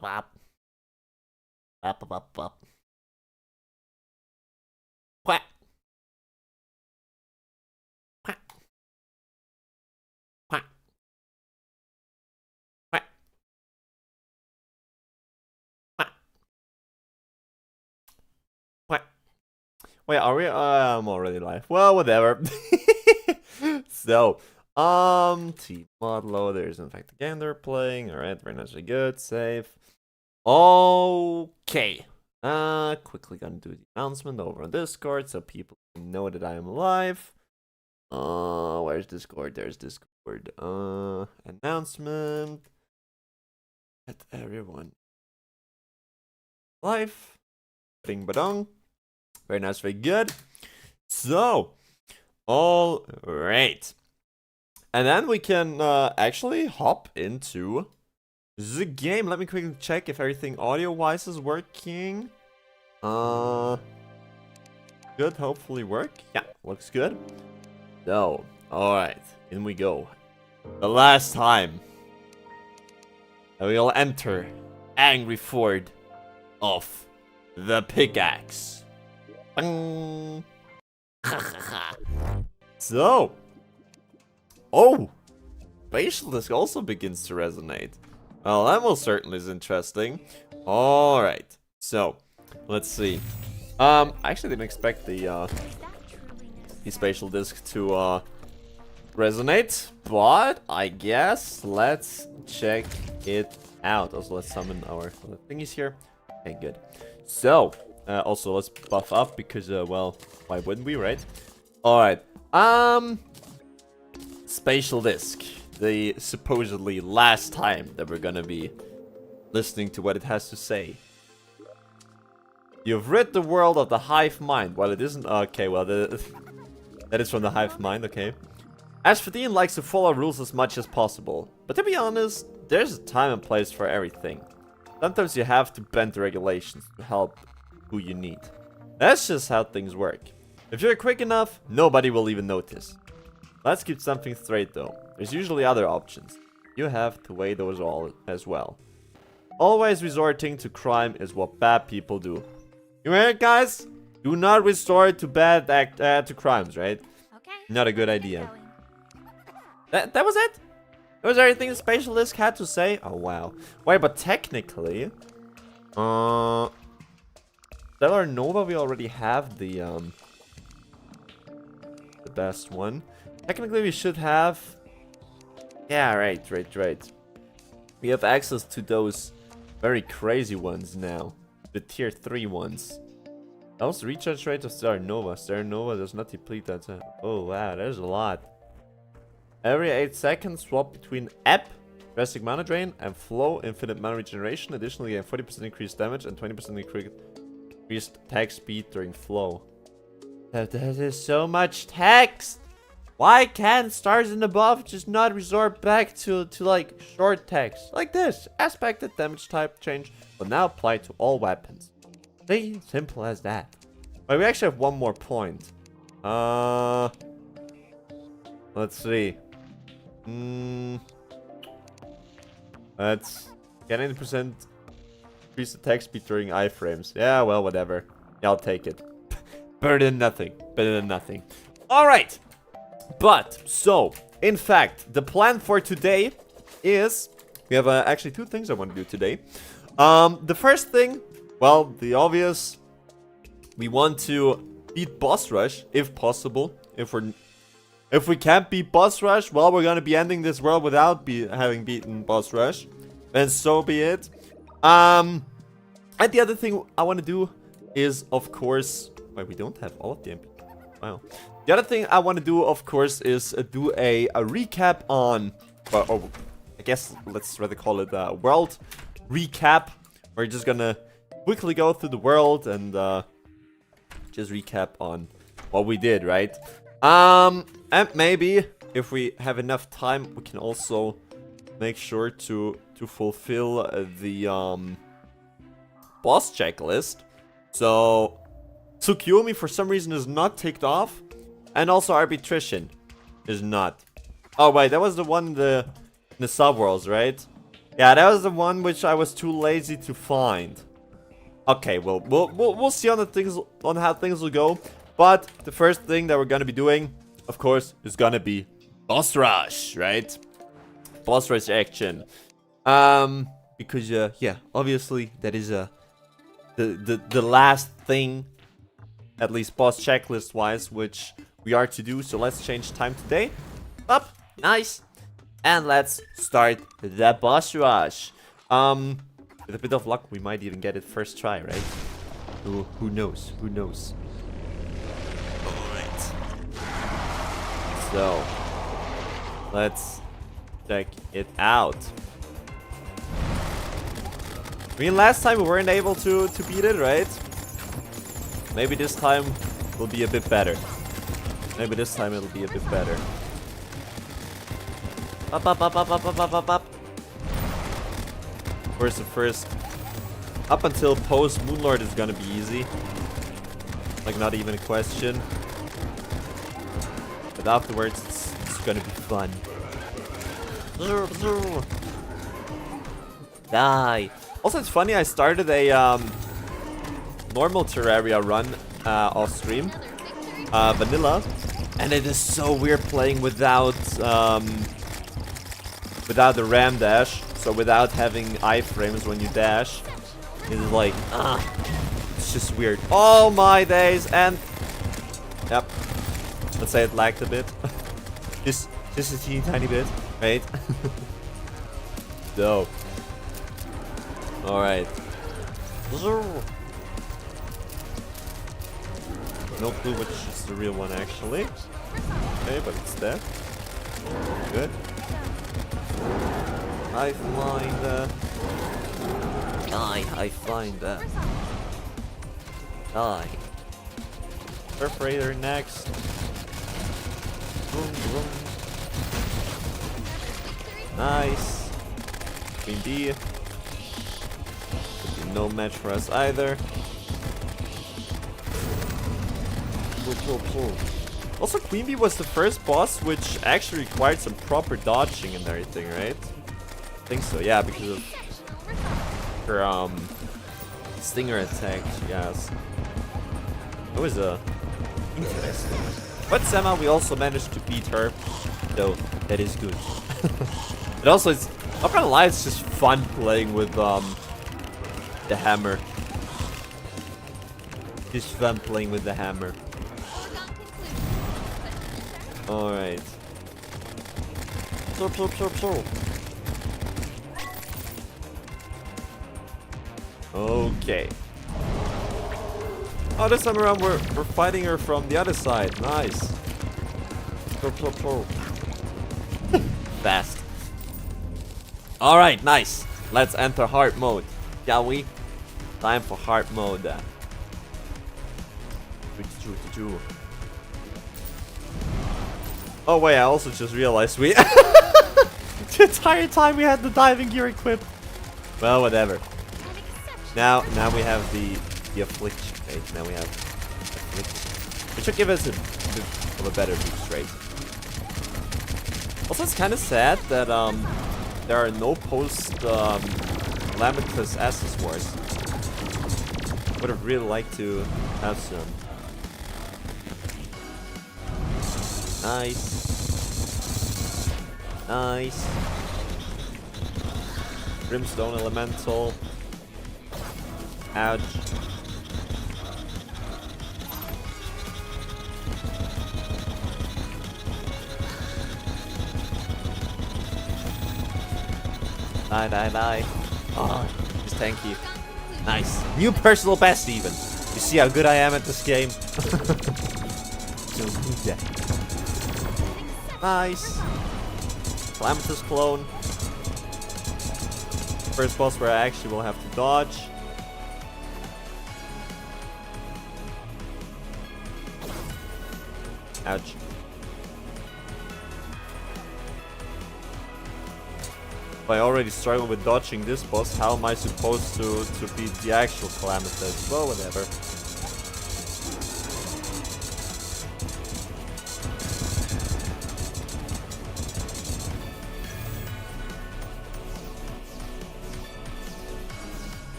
Bop. Bop, bop, bop, bop. Quack. Quack. Quack. Quack. Quack. Quack. Wait, are we? I'm already live. Well, whatever. So, T Modlo, there's in fact a game they're playing. Alright, very nicely good. Save. Okay. Quickly gonna do the announcement over on Discord so people can know that I am live. Where's Discord? There's Discord. Announcement. Let everyone live. Bing badong. Very nice, very good. So, all right. And then we can actually hop into the game. Let me quickly check if everything audio-wise is working. Good, hopefully work. Yeah, looks good. So, alright, in we go. The last time that we'll enter Angry Ford of the Pickaxe. Bang. So, oh, facial disc also begins to resonate. Well, that most certainly is interesting. Alright, so, let's see. I actually didn't expect the spatial disc to resonate, but I guess let's check it out. Also, let's summon our thingies here. Okay, good. So, also let's buff up because, well, why wouldn't we, right? Alright, spatial disc. The supposedly last time that we're gonna be listening to what it has to say. You've rid the world of the hive mind. Well, it isn't. Okay, well, that is from the hive mind, okay. Asphodine likes to follow rules as much as possible. But to be honest, there's a time and place for everything. Sometimes you have to bend the regulations to help who you need. That's just how things work. If you're quick enough, nobody will even notice. Let's keep something straight though. There's usually other options. You have to weigh those all as well. Always resorting to crime is what bad people do. You hear it, guys? Do not resort to to crimes, right? Okay. Not a good idea. That was it? That was everything the spatial disc had to say? Oh wow. Wait, but technically, Stellar Nova, we already have the best one. Technically, we should have. Yeah, right. We have access to those very crazy ones now. The tier 3 ones. Also, recharge rate of Stellar Nova. Stellar Nova does not deplete that. Oh, wow, there's a lot. Every 8 seconds, swap between app, drastic mana drain, and flow, infinite mana regeneration. Additionally, you have 40% increased damage and 20% increased attack speed during flow. That is so much text! Why can't stars and above just not resort back to like short text? Like this. Aspected damage type change will now apply to all weapons. See? Simple as that. But we actually have one more point. Let's see. Let's get 90% increase attack speed during iframes. Yeah, well, whatever. Yeah, I'll take it. Better than nothing. Better than nothing. Alright. But, so, in fact, the plan for today is... We have actually 2 things I want to do today. The first thing, well, the obvious. We want to beat Boss Rush, if possible. If we can't beat Boss Rush, well, we're gonna be ending this world without having beaten Boss Rush. And so be it. And the other thing I want to do is, of course... Wait, we don't have all of the MP. Wow. The other thing I want to do, of course, is do a recap on... Or I guess let's rather call it a world recap. We're just gonna quickly go through the world and just recap on what we did, right? And maybe if we have enough time, we can also make sure to fulfill the boss checklist. So Tsukiyomi for some reason is not ticked off, and also Arbitration is not. Oh wait, that was the one in the subworlds, right? Yeah, that was the one which I was too lazy to find. Okay, well, we'll see on how things will go. But the first thing that we're gonna be doing, of course, is gonna be boss rush, right? Boss rush action. Because yeah, obviously that is the last thing, at least boss checklist wise, which we are to do. So let's change time today. Up, nice, and let's start the boss rush. With a bit of luck, we might even get it first try, right? Who knows? Who knows? Alright. So, let's check it out. I mean, last time we weren't able to beat it, right? Maybe this time will be a bit better. Maybe this time it'll be a bit better. Up, up, up, up, up, up, up, up, up. Where's the first? Up until post Moonlord is gonna be easy. Like, not even a question. But afterwards, it's gonna be fun. Die. Also, it's funny, I started a normal Terraria run off stream. Vanilla. And it is so weird playing without the ram dash. So without having iframes when you dash. It's like, it's just weird. Oh my days, and yep. Let's say it lagged a bit. just a teeny tiny bit, right? Dope. Alright. No clue which is the real one actually. Okay, but it's there. Good. I find I find Die. Perforator next. Boom, boom. Nice. Queen B. Could be no match for us either. Pull, pull, pull. Also, Queen Bee was the first boss which actually required some proper dodging and everything, right? I think so, yeah, because of her stinger attack, yes. That was interesting. But somehow we also managed to beat her, so that is good. And also, it's not gonna lie, it's just fun playing with the hammer. Just fun playing with the hammer. Alright. Okay. Oh, this time around we're fighting her from the other side. Nice. Fast. Alright, nice. Let's enter hard mode. Shall we? Time for hard mode. Oh wait, I also just realized we the entire time we had the diving gear equipped. Well, whatever. Now we have the affliction. Okay, now we have affliction, which should give us a bit of a better boost rate. Also, it's kind of sad that there are no post Calamitous Asses Wars. Would have really liked to have some. Nice. Nice. Brimstone Elemental. Ouch. Die. Oh, just tanky. Nice. New personal best even. You see how good I am at this game? So good. Nice. Calamitous clone. First boss where I actually will have to dodge. Ouch. If I already struggle with dodging this boss, how am I supposed to beat the actual Calamitous? Well, whatever.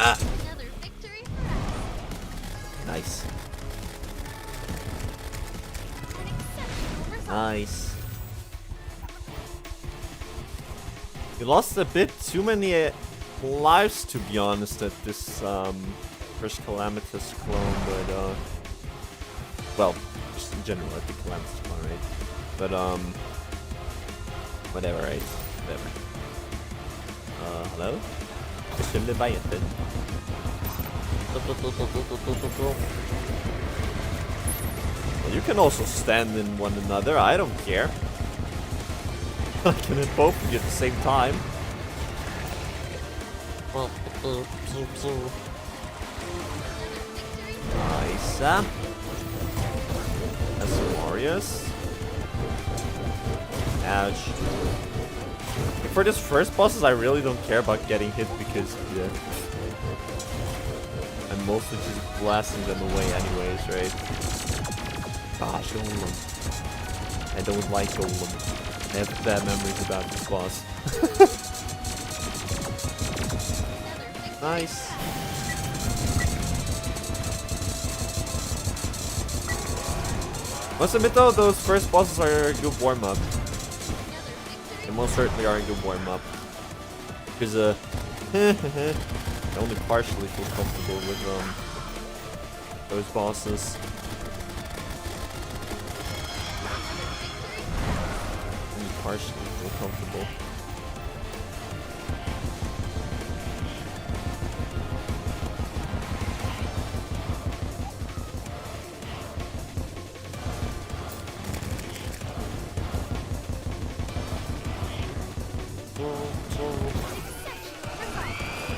Ah. Nice. Nice. We lost a bit too many lives, to be honest, at this first Calamitous clone, but well, just in general at the Calamitous clone, right? But whatever, right? Whatever. Hello? Skulle vara jätten. Well, you can also stand in one another, I don't care. I can hit both of you at the same time. Nice. That's glorious. Ouch. For this first bosses, I really don't care about getting hit because yeah, I'm mostly just blasting them away anyways, right? Gosh, Golem. I don't like Golem. I have bad memories about this boss. Nice. Must admit though, those first bosses are a good warm-up. They most certainly are a good warm-up. Because I only partially feel comfortable with those bosses. Only partially feel comfortable.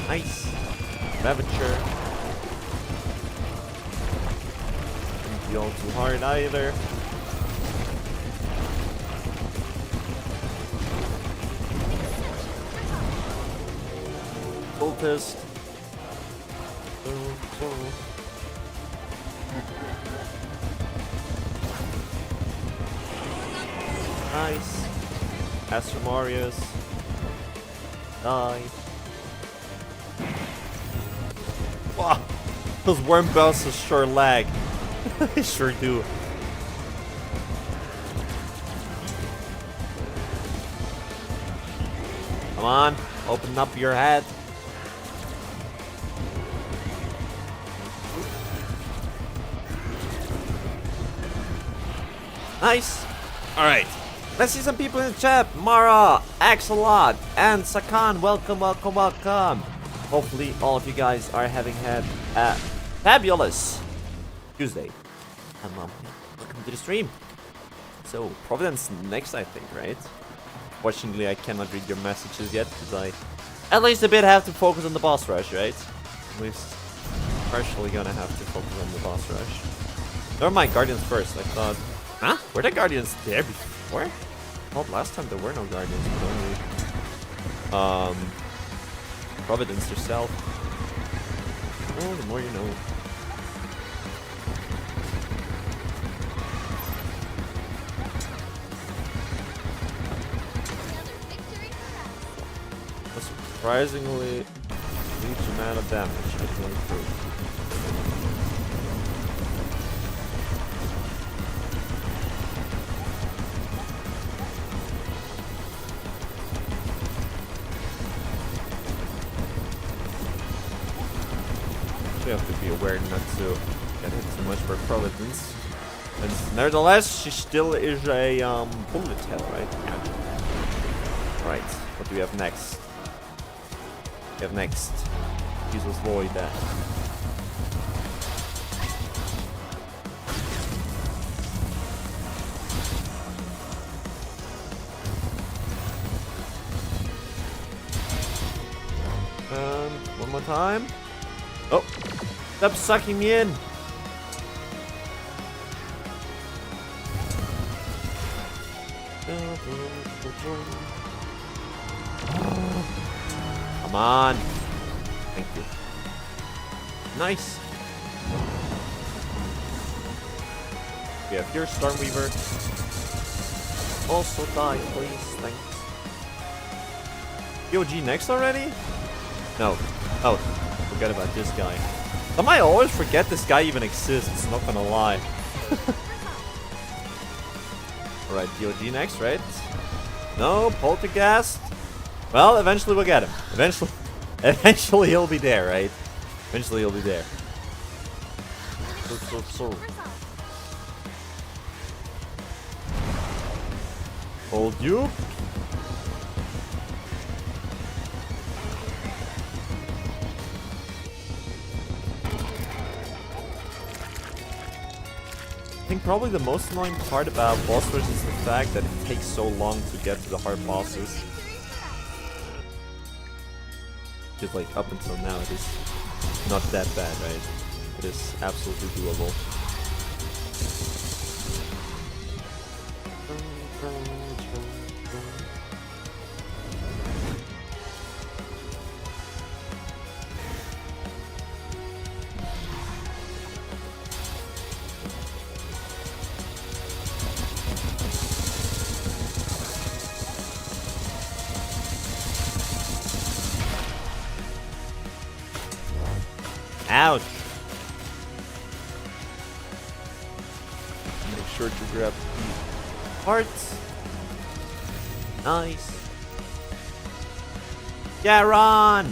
Nice. Ravager. Don't be all too hard either. Cultist. Nice. Astromarius. Die. Wow, those worm bosses sure lag. They sure do. Come on, open up your head. Nice. Alright. Let's see some people in the chat. Mara, Axelot, and Sakan. Welcome, welcome, welcome. Hopefully all of you guys are having had a fabulous Tuesday. And welcome to the stream. So, Providence next, I think, right? Fortunately, I cannot read your messages yet, because I at least a bit have to focus on the boss rush, right? At least partially gonna have to focus on the boss rush. Never mind, Guardians first. I thought, huh? Were the Guardians there before? Well, last time there were no Guardians, but only Providence herself. Oh, the more you know. A surprisingly huge amount of damage is going through. We have to be aware not to get hit too much for Providence. And nevertheless, she still is a bullet hell, right? Yeah. Right, what do we have next? We have next Jesus Void. And one more time. Oh, stop sucking me in. Come on. Thank you. Nice. We have here Stormweaver. Also die, please. Thanks. POG next already? No. Oh. forget about this guy. I might always forget this guy even exists, not gonna lie. Alright, DOG next, right? No, Poltergeist. Well, eventually we'll get him. Eventually he'll be there, right? Eventually he'll be there. Hold you. I think probably the most annoying part about boss rush is the fact that it takes so long to get to the hard bosses. Just like up until now it is not that bad, right? It is absolutely doable. Ouch! Make sure to grab the hearts. Nice. Yeah, run!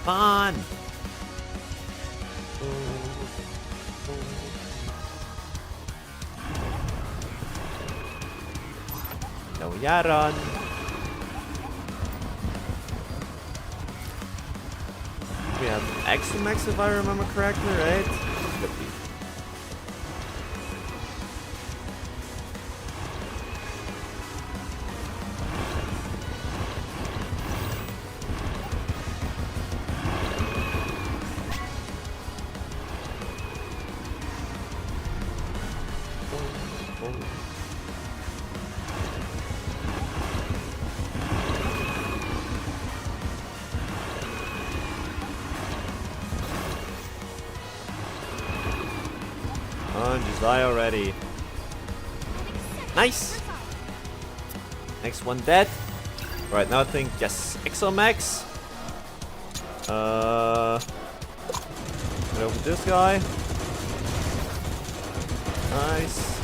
Come on! No, yeah, run! We have Exomex if I remember correctly, right? Could be. Just die already. Nice! Next one dead. Right, now I think, yes, Exomex. Get over this guy. Nice.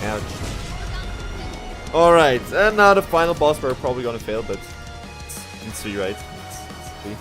Ouch. Alright, and now the final boss we're probably gonna fail, but it's 3, right? It's 3.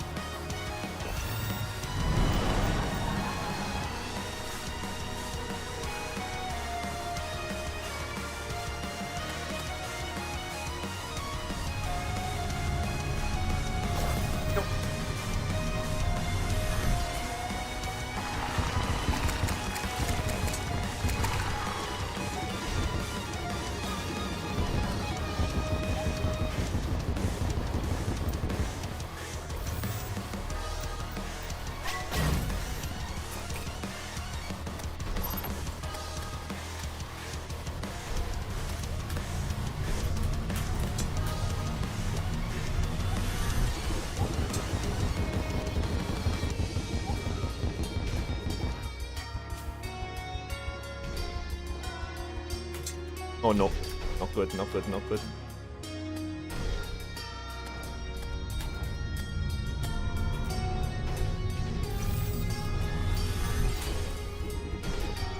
Oh no. Not good, not good, not good.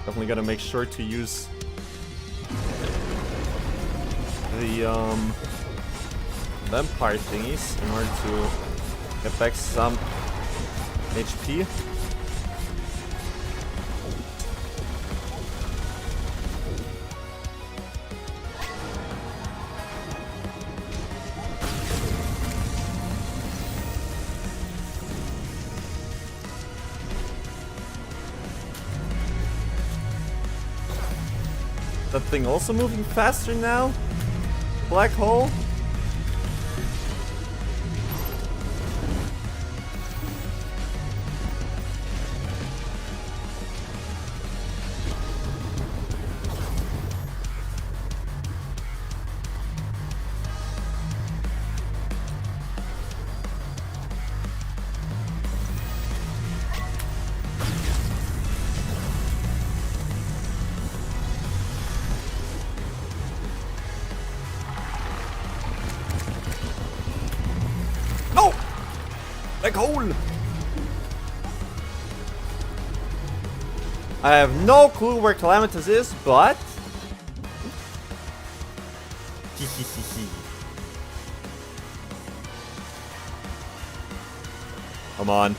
Definitely gotta make sure to use the vampire thingies in order to get back some HP. That thing also moving faster now? Black hole? Black hole! I have no clue where Calamitous is, but... Come on.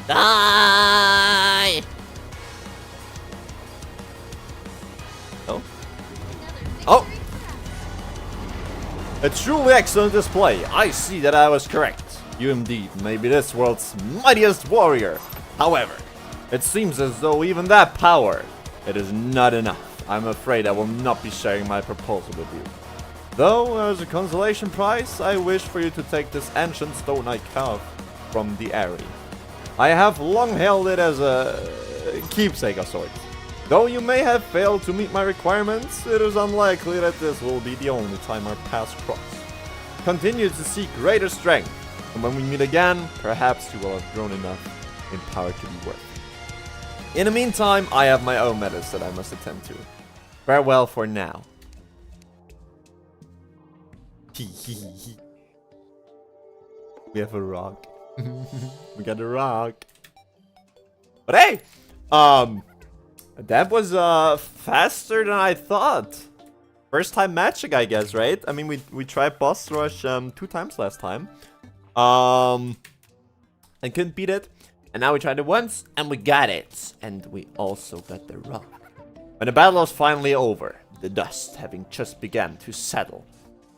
Die! Oh. Oh! A truly excellent display. I see that I was correct. You indeed may be this world's mightiest warrior. However, it seems as though even that power, it is not enough. I'm afraid I will not be sharing my proposal with you. Though, as a consolation prize, I wish for you to take this ancient stone I carved from the area. I have long held it as a keepsake of sorts. Though you may have failed to meet my requirements, it is unlikely that this will be the only time our paths cross. Continue to seek greater strength, and when we meet again, perhaps you will have grown enough in power to be worth it. In the meantime, I have my own matters that I must attend to. Farewell for now. We have a rock. We got a rock. But hey, that was faster than I thought. First time matching, I guess, right? I mean, we tried boss rush 2 times last time. And couldn't beat it. And now we tried it once and we got it. And we also got the rock. When the battle was finally over, the dust having just begun to settle,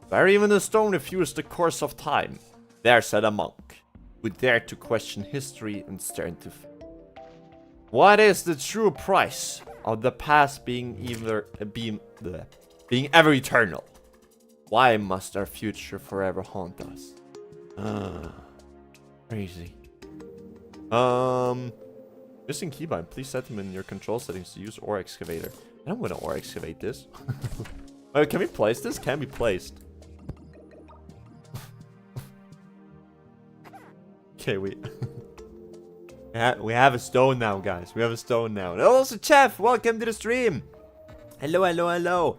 where even the stone refused the course of time, there sat a monk who dared to question history and stare into fate. What is the true price of the past being ever eternal? Why must our future forever haunt us? Crazy. Missing keybind. Please set him in your control settings to use ore excavator. I don't want to ore excavate this. Wait, can we place this? Can be placed. Okay, we have a stone now, guys. We have a stone now. And also, Chef, welcome to the stream. Hello, hello, hello.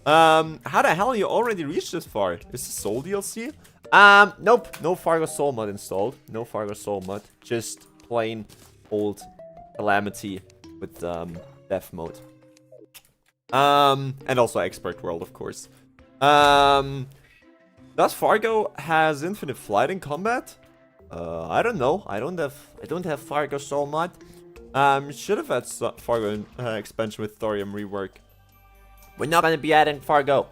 How the hell you already reached this far? Is this Soul DLC? Nope. No Fargo Soul mod installed. No Fargo Soul mod. Just plain old Calamity with death mode. And also Expert World, of course. Does Fargo has infinite flight in combat? I don't know. I don't have Fargo Soul mod. Should have had Fargo expansion with thorium rework. We're not gonna be adding Fargo.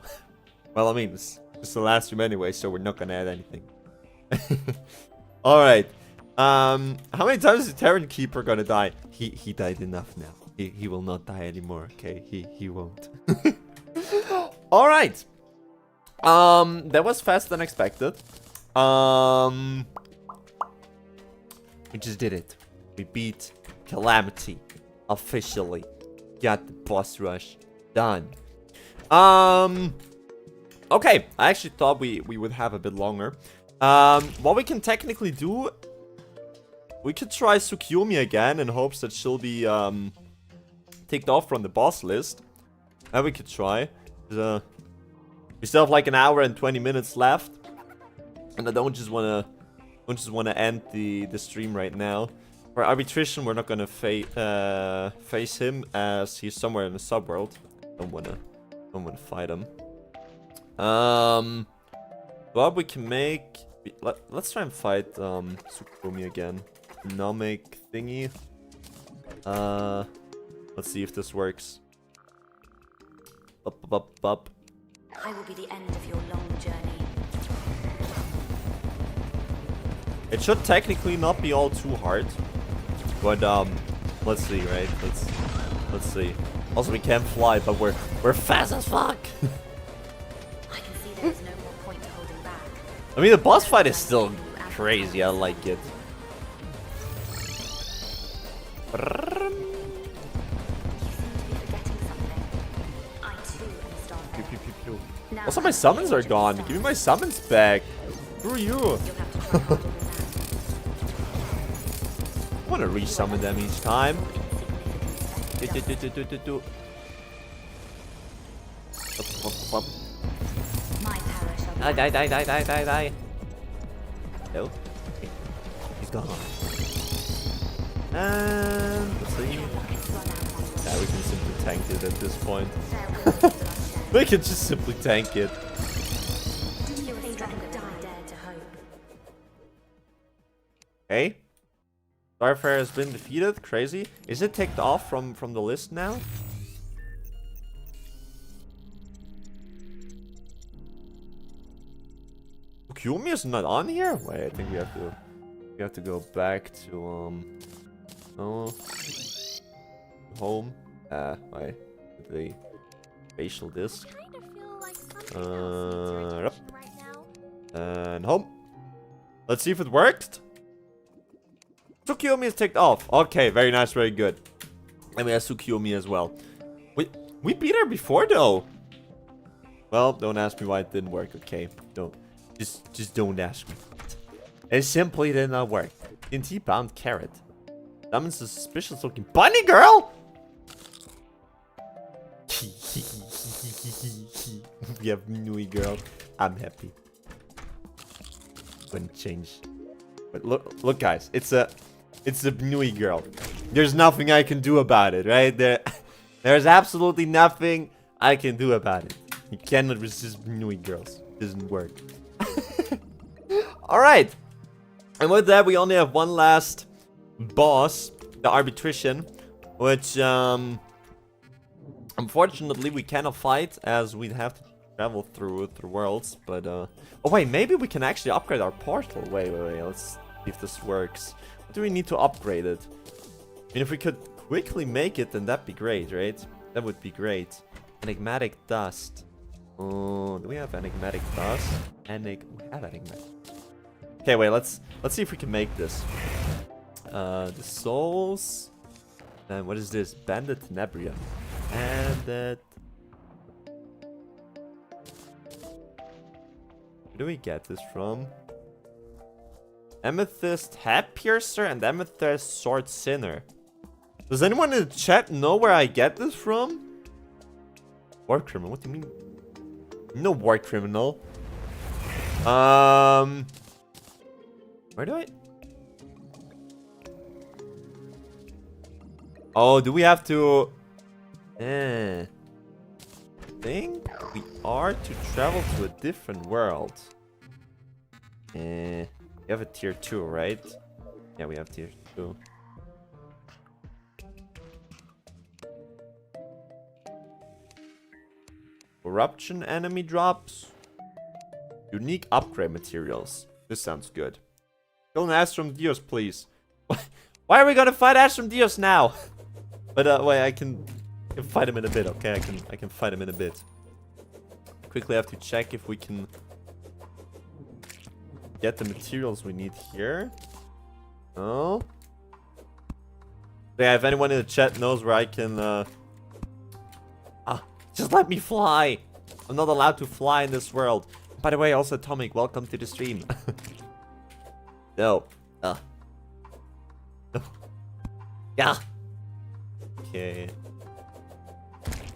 Well, I mean, it's the last stream anyway, so we're not gonna add anything. All right. How many times is the Terran Keeper gonna die? He died enough now. He will not die anymore. Okay, he won't. All right. That was faster than expected. We just did it. We beat Calamity officially. Got the boss rush done. Okay, I actually thought we would have a bit longer. What we can technically do, we could try Tsukiyomi again in hopes that she'll be ticked off from the boss list. That we could try. We still have like an hour and 20 minutes left, and I don't just wanna end the stream right now. For arbitration, we're not gonna face him as he's somewhere in the subworld. Don't wanna fight him. But we can make. Let's try and fight Tsukuyomi again. Economic thingy. Let's see if this works. Up. I will be the end of your long journey. It should technically not be all too hard, but let's see, right? Let's see. Also, we can't fly, but we're fast as fuck. I can see there is no more point to holding back. I mean, the boss fight is still crazy. I like it. You seem to be forgetting something. I too am starved. Pew, pew, pew, pew. Also, my summons are gone. Give me my summons back. Who are you? You'll have to try harder than that. I want to resummon them each time. My power shall be Die. No. He's gone. And let's see. Yeah, we can simply tank it at this point. We can just simply tank it. Okay. Starfire has been defeated. Crazy. Is it ticked off from the list now? Kyumi is not on here? Wait, I think we have to go back to home. Wait, the facial disc. And home. Let's see if it worked. Tsukiyomi is ticked off. Okay, very nice, very good. And we have Tsukiyomi as well. We beat her before though. Well, don't ask me why it didn't work. Okay, don't. Just don't ask me. It simply did not work. TNT bound carrot. Summons a suspicious looking bunny girl. We have Nui girl. I'm happy. Wouldn't change. But look, guys. It's a Nui girl. There's nothing I can do about it, right? There's absolutely nothing I can do about it. You cannot resist Nui girls. It doesn't work. Alright. And with that, we only have one last boss, the Arbitrician, which, unfortunately, we cannot fight, as we'd have to travel through worlds, but, oh wait, maybe we can actually upgrade our portal. Wait, let's see if this works. What do we need to upgrade it? I mean, if we could quickly make it, then that'd be great, right? That would be great. Enigmatic dust. Oh, do we have enigmatic dust? We have enigmatic. Okay, wait, let's see if we can make this. The souls. And what is this? Bandit Tenebria. And that. Where do we get this from? Amethyst Hat Piercer and Amethyst Sword Sinner. Does anyone in the chat know where I get this from? War criminal? What do you mean? No war criminal. Where do I? Oh, do we have to? I think we are to travel to a different world. We have a tier 2, right? Yeah, we have tier 2. Corruption enemy drops. Unique upgrade materials. This sounds good. Kill an Astrum Dios, please. Why are we gonna fight Astrum Dios now? But wait, I can fight him in a bit. Okay, I can fight him in a bit. Quickly have to check if we can get the materials we need here. Oh. Yeah, if anyone in the chat knows where I can just let me fly. I'm not allowed to fly in this world. By the way, also Atomic, welcome to the stream. No. No. Yeah. Okay.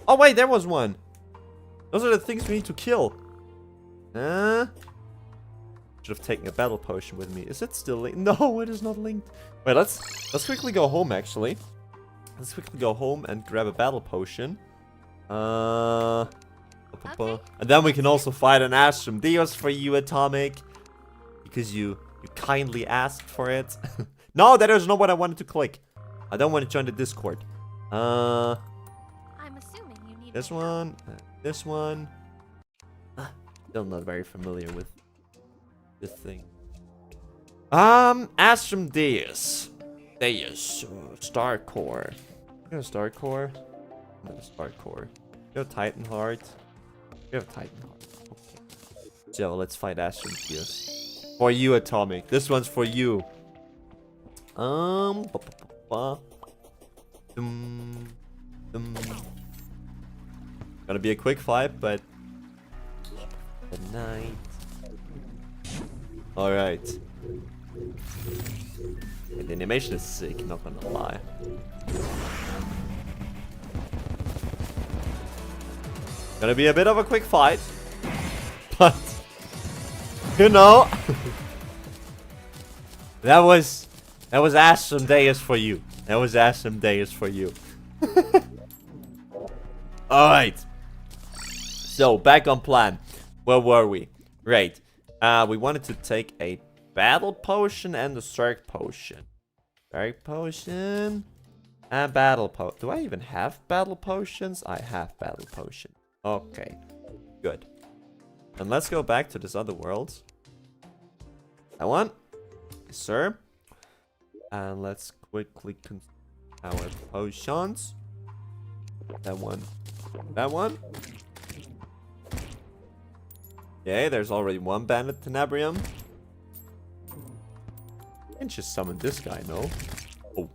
Oh wait, there was one. Those are the things we need to kill. Should have taken a battle potion with me. Is it still linked? No, it is not linked. Wait, let's quickly go home actually. Let's quickly go home and grab a battle potion. Okay. And then we can also fight an Astrum Dios for you, Atomic. Because you kindly asked for it. No, that is not what I wanted to click. I don't want to join the Discord. I'm assuming you need this one. This one. Still not very familiar with this thing. Astrum Dios. Star Core. You have Star Core? No, Star Core. You have Titan Heart. You have Titan Heart. Okay. So let's fight Astrum Dios. For you, Atomic. This one's for you. Gonna be a quick fight, but good night. Alright. The animation is sick, not gonna lie. Gonna be a bit of a quick fight. But you know. That was awesome days for you. That was awesome days for you. Alright. So, back on plan. Where were we? Right. We wanted to take a battle potion and a Zerg potion. Zerg potion and battle potion. Do I even have battle potions? I have battle potion. Okay. Good. And let's go back to this other world. That one. Yes, sir. And let's quickly consume our potions. That one. That one. Okay, there's already one bandit tenebrium. I can just summon this guy, no? Oh.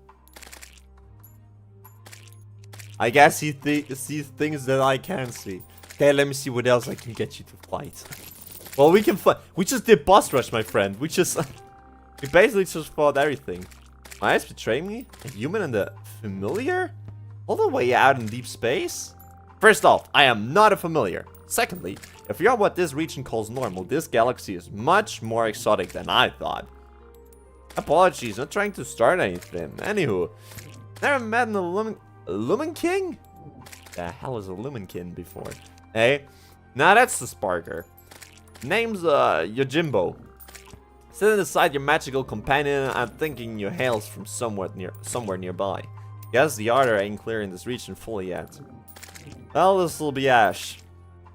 I guess he sees things that I can't see. Okay, let me see what else I can get you to fight. Well, we can fight. We just did boss rush, my friend. We basically just fought everything. My eyes betray me? A human and a familiar? All the way out in deep space? First off, I am not a familiar. Secondly, if you're what this region calls normal, this galaxy is much more exotic than I thought. Apologies, not trying to start anything. Anywho, never met an Lumen King? The hell is a Lumen King before? Hey, now that's the Sparker. Name's Yojimbo. Sitting aside your magical companion, I'm thinking you hails from somewhere nearby. Guess the order ain't clear in this region fully yet. Well, this'll be Ash.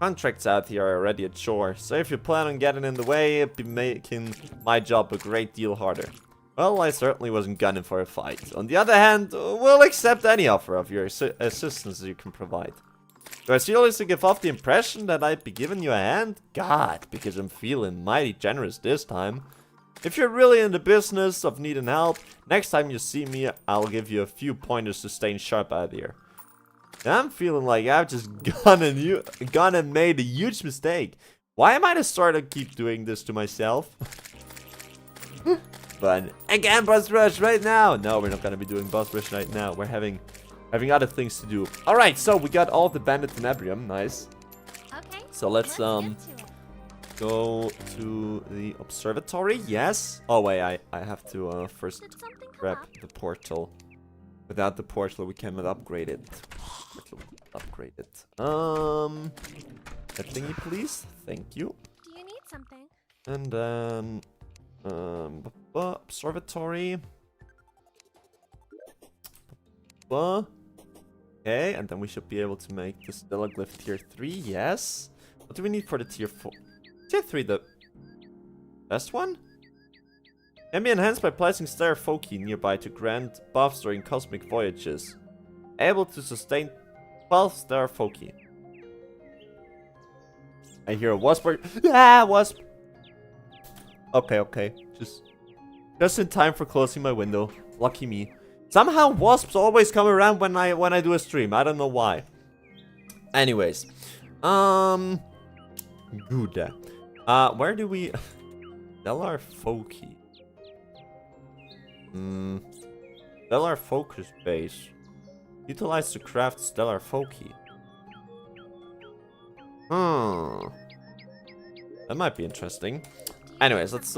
Contracts out here are already a chore, so if you plan on getting in the way, it'd be making my job a great deal harder. Well, I certainly wasn't gunning for a fight. On the other hand, we'll accept any offer of your assistance you can provide. Do I seriously give off the impression that I'd be giving you a hand? God, because I'm feeling mighty generous this time. If you're really in the business of needing help, next time you see me, I'll give you a few pointers to staying sharp out here. I'm feeling like I've just gone and made a huge mistake. Why am I the sort to keep doing this to myself? But again, boss rush right now. No, we're not gonna be doing boss rush right now. We're having other things to do. All right, so we got all the bandit tenebrium. Nice. Okay. So let's go to the observatory. Yes. Oh wait, I have to first grab the portal. Without the portal, we cannot upgrade it. Upgrade it. That thingy, please. Thank you. Do you need something? And then observatory. Okay, and then we should be able to make the stellar glyph tier 3. Yes. What do we need for the tier 4? Tier 3, the best one? Can be enhanced by placing stellar foci nearby to grant buffs during cosmic voyages. Able to sustain 12 stellar foci. I hear a wasp. Ah, wasp. Okay. Just in time for closing my window. Lucky me. Somehow wasps always come around when I do a stream. I don't know why. Anyways, good. Where do we? Stellar foci. Stellar focus base. Utilized to craft stellar foci. That might be interesting. Anyways, let's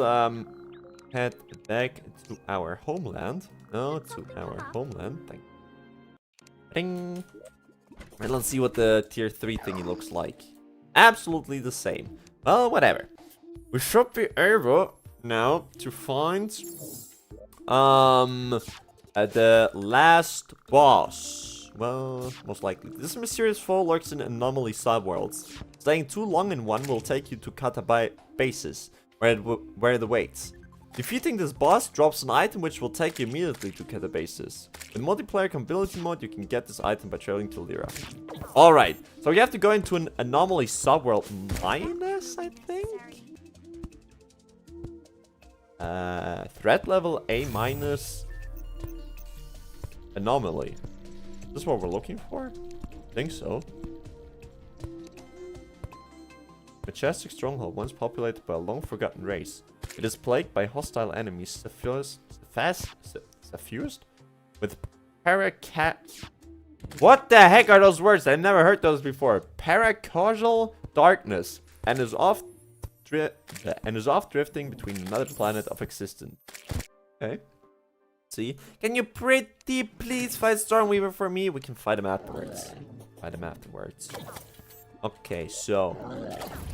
head back to our homeland. No, to our homeland. Thank you. Ding. And let's see what the tier 3 thingy looks like. Absolutely the same. Well, whatever. We should be able now to find the last boss. Well, most likely. This mysterious foe lurks in anomaly subworlds. Staying too long in one will take you to Kata bases, where it waits. Defeating this boss drops an item which will take you immediately to Kata bases. In multiplayer compatibility mode, you can get this item by traveling to Lyra. Alright, so you have to go into an anomaly subworld minus, I think? Threat level A minus anomaly. Is this what we're looking for? I think so. Majestic stronghold, once populated by a long-forgotten race. It is plagued by hostile enemies, suffused with paracat. What the heck are those words? I never heard those before. Paracausal darkness, and is off drifting between another planet of existence. Okay. See? Can you pretty please fight Stormweaver for me? We can fight him afterwards. Okay, so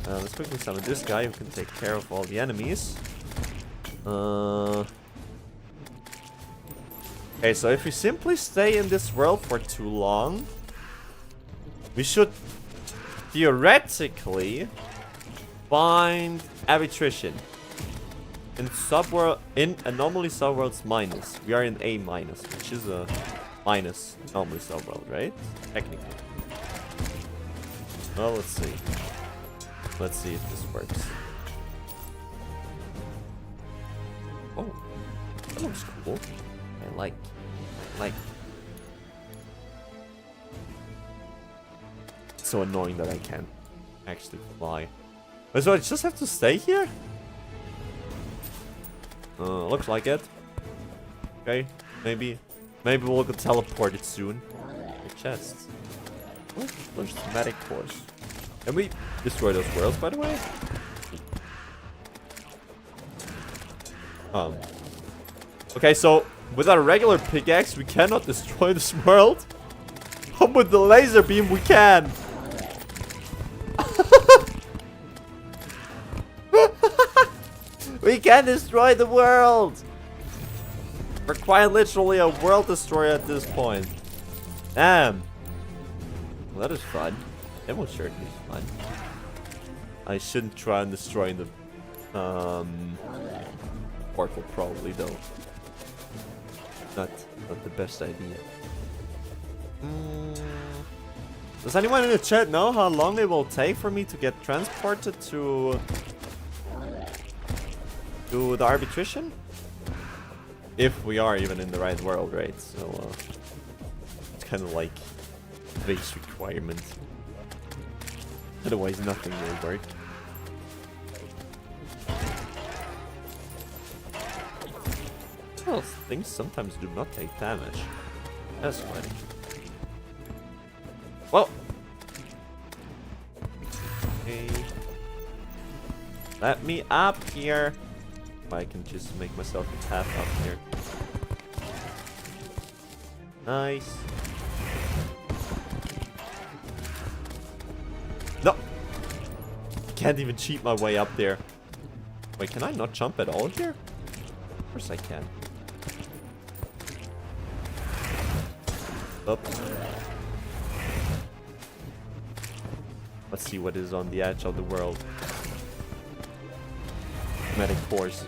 let's quickly summon this guy who can take care of all the enemies. Okay, so if we simply stay in this world for too long, we should theoretically find arbitration. In subworld, in anomaly subworlds minus. We are in A minus, which is a minus anomaly subworld, right? Technically. Well, let's see. Let's see if this works. Oh, that looks cool. I like. It's so annoying that I can't actually fly. Wait, so I just have to stay here? Looks like it. Okay, maybe we'll get teleported soon. The chests. What? There's thematic cores. Can we destroy those worlds, by the way? Okay, so with our regular pickaxe, we cannot destroy this world. But with the laser beam, we can. We can destroy the world! We're quite literally a world destroyer at this point. Damn. Well, that is fun. It will certainly be fun. I shouldn't try and destroy the portal probably though. Not the best idea. Does anyone in the chat know how long it will take for me to get transported to the arbitration? If we are even in the right world, right? So it's kind of like a base requirement. Otherwise nothing will work. Well, things sometimes do not take damage. That's funny. Well. Okay. Let me up here. I can just make myself a path up here. Nice. No! Can't even cheat my way up there. Wait, can I not jump at all here? Of course I can. Oops. Let's see what is on the edge of the world. Medic force.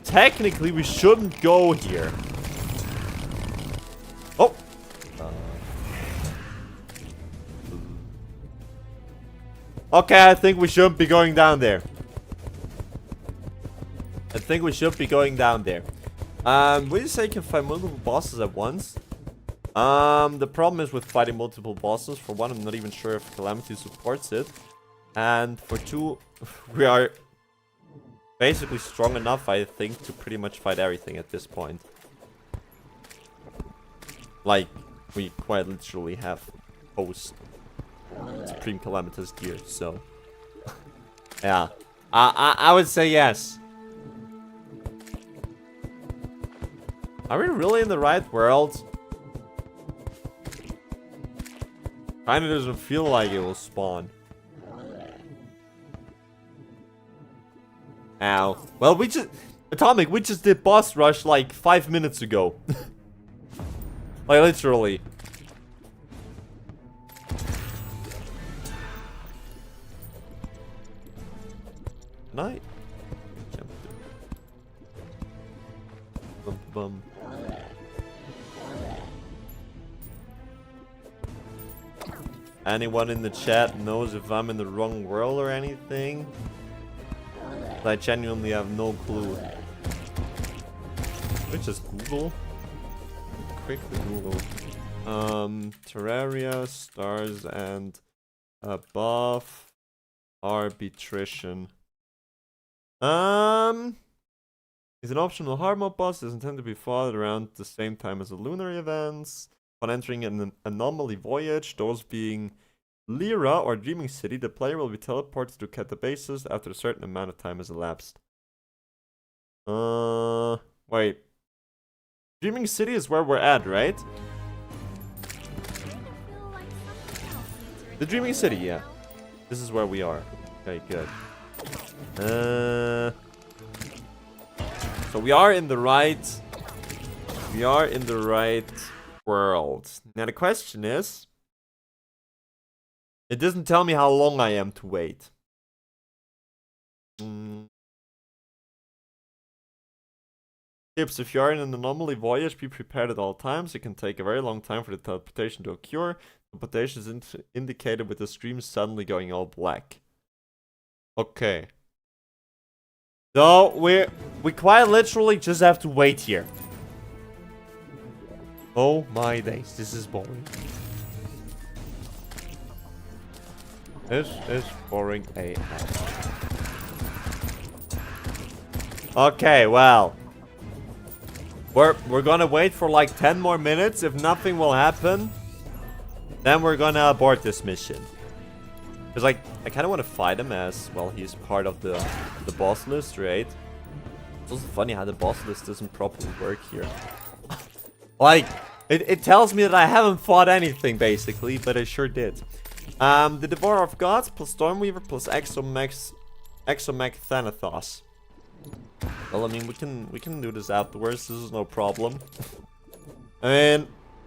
Technically, we shouldn't go here. Oh! Okay, I think we shouldn't be going down there. We just say you can fight multiple bosses at once. The problem is with fighting multiple bosses. For one, I'm not even sure if Calamity supports it. And for two, we are basically strong enough, I think, to pretty much fight everything at this point. Like, we quite literally have post Supreme Calamitous gear, so yeah. I would say yes. Are we really in the right world? Kinda doesn't feel like it will spawn. Ow. Well, we just did boss rush like 5 minutes ago. Like, literally. Night. Jump through. Bum bum. Anyone in the chat knows if I'm in the wrong world or anything? I genuinely have no clue. Let me just Google. Quickly Google. Terraria, stars and above arbitration. Is an optional hard mode boss is intended to be fought around the same time as the lunar events. Upon entering an anomaly voyage, those being Lyra or Dreaming City, the player will be teleported to Catabasis after a certain amount of time has elapsed. Wait. Dreaming City is where we're at, right? The Dreaming City, yeah. This is where we are. Okay, good. So we are in the right... We are in the right world. Now the question is... It doesn't tell me how long I am to wait. Tips: if you are in an anomaly voyage, be prepared at all times. It can take a very long time for the teleportation to occur. Teleportation is indicated with the stream suddenly going all black. Okay. So we quite literally just have to wait here. Oh my days, this is boring. This is boring AF. Okay, well. We're gonna wait for like 10 more minutes. If nothing will happen, then we're gonna abort this mission. Cause like I kind of want to fight him as well. He's part of the boss list, right? It's also funny how the boss list doesn't properly work here. Like it tells me that I haven't fought anything basically, but I sure did. The Devourer of Gods plus Stormweaver plus Exomech Thanatos. Well, I mean, we can do this afterwards. This is no problem. And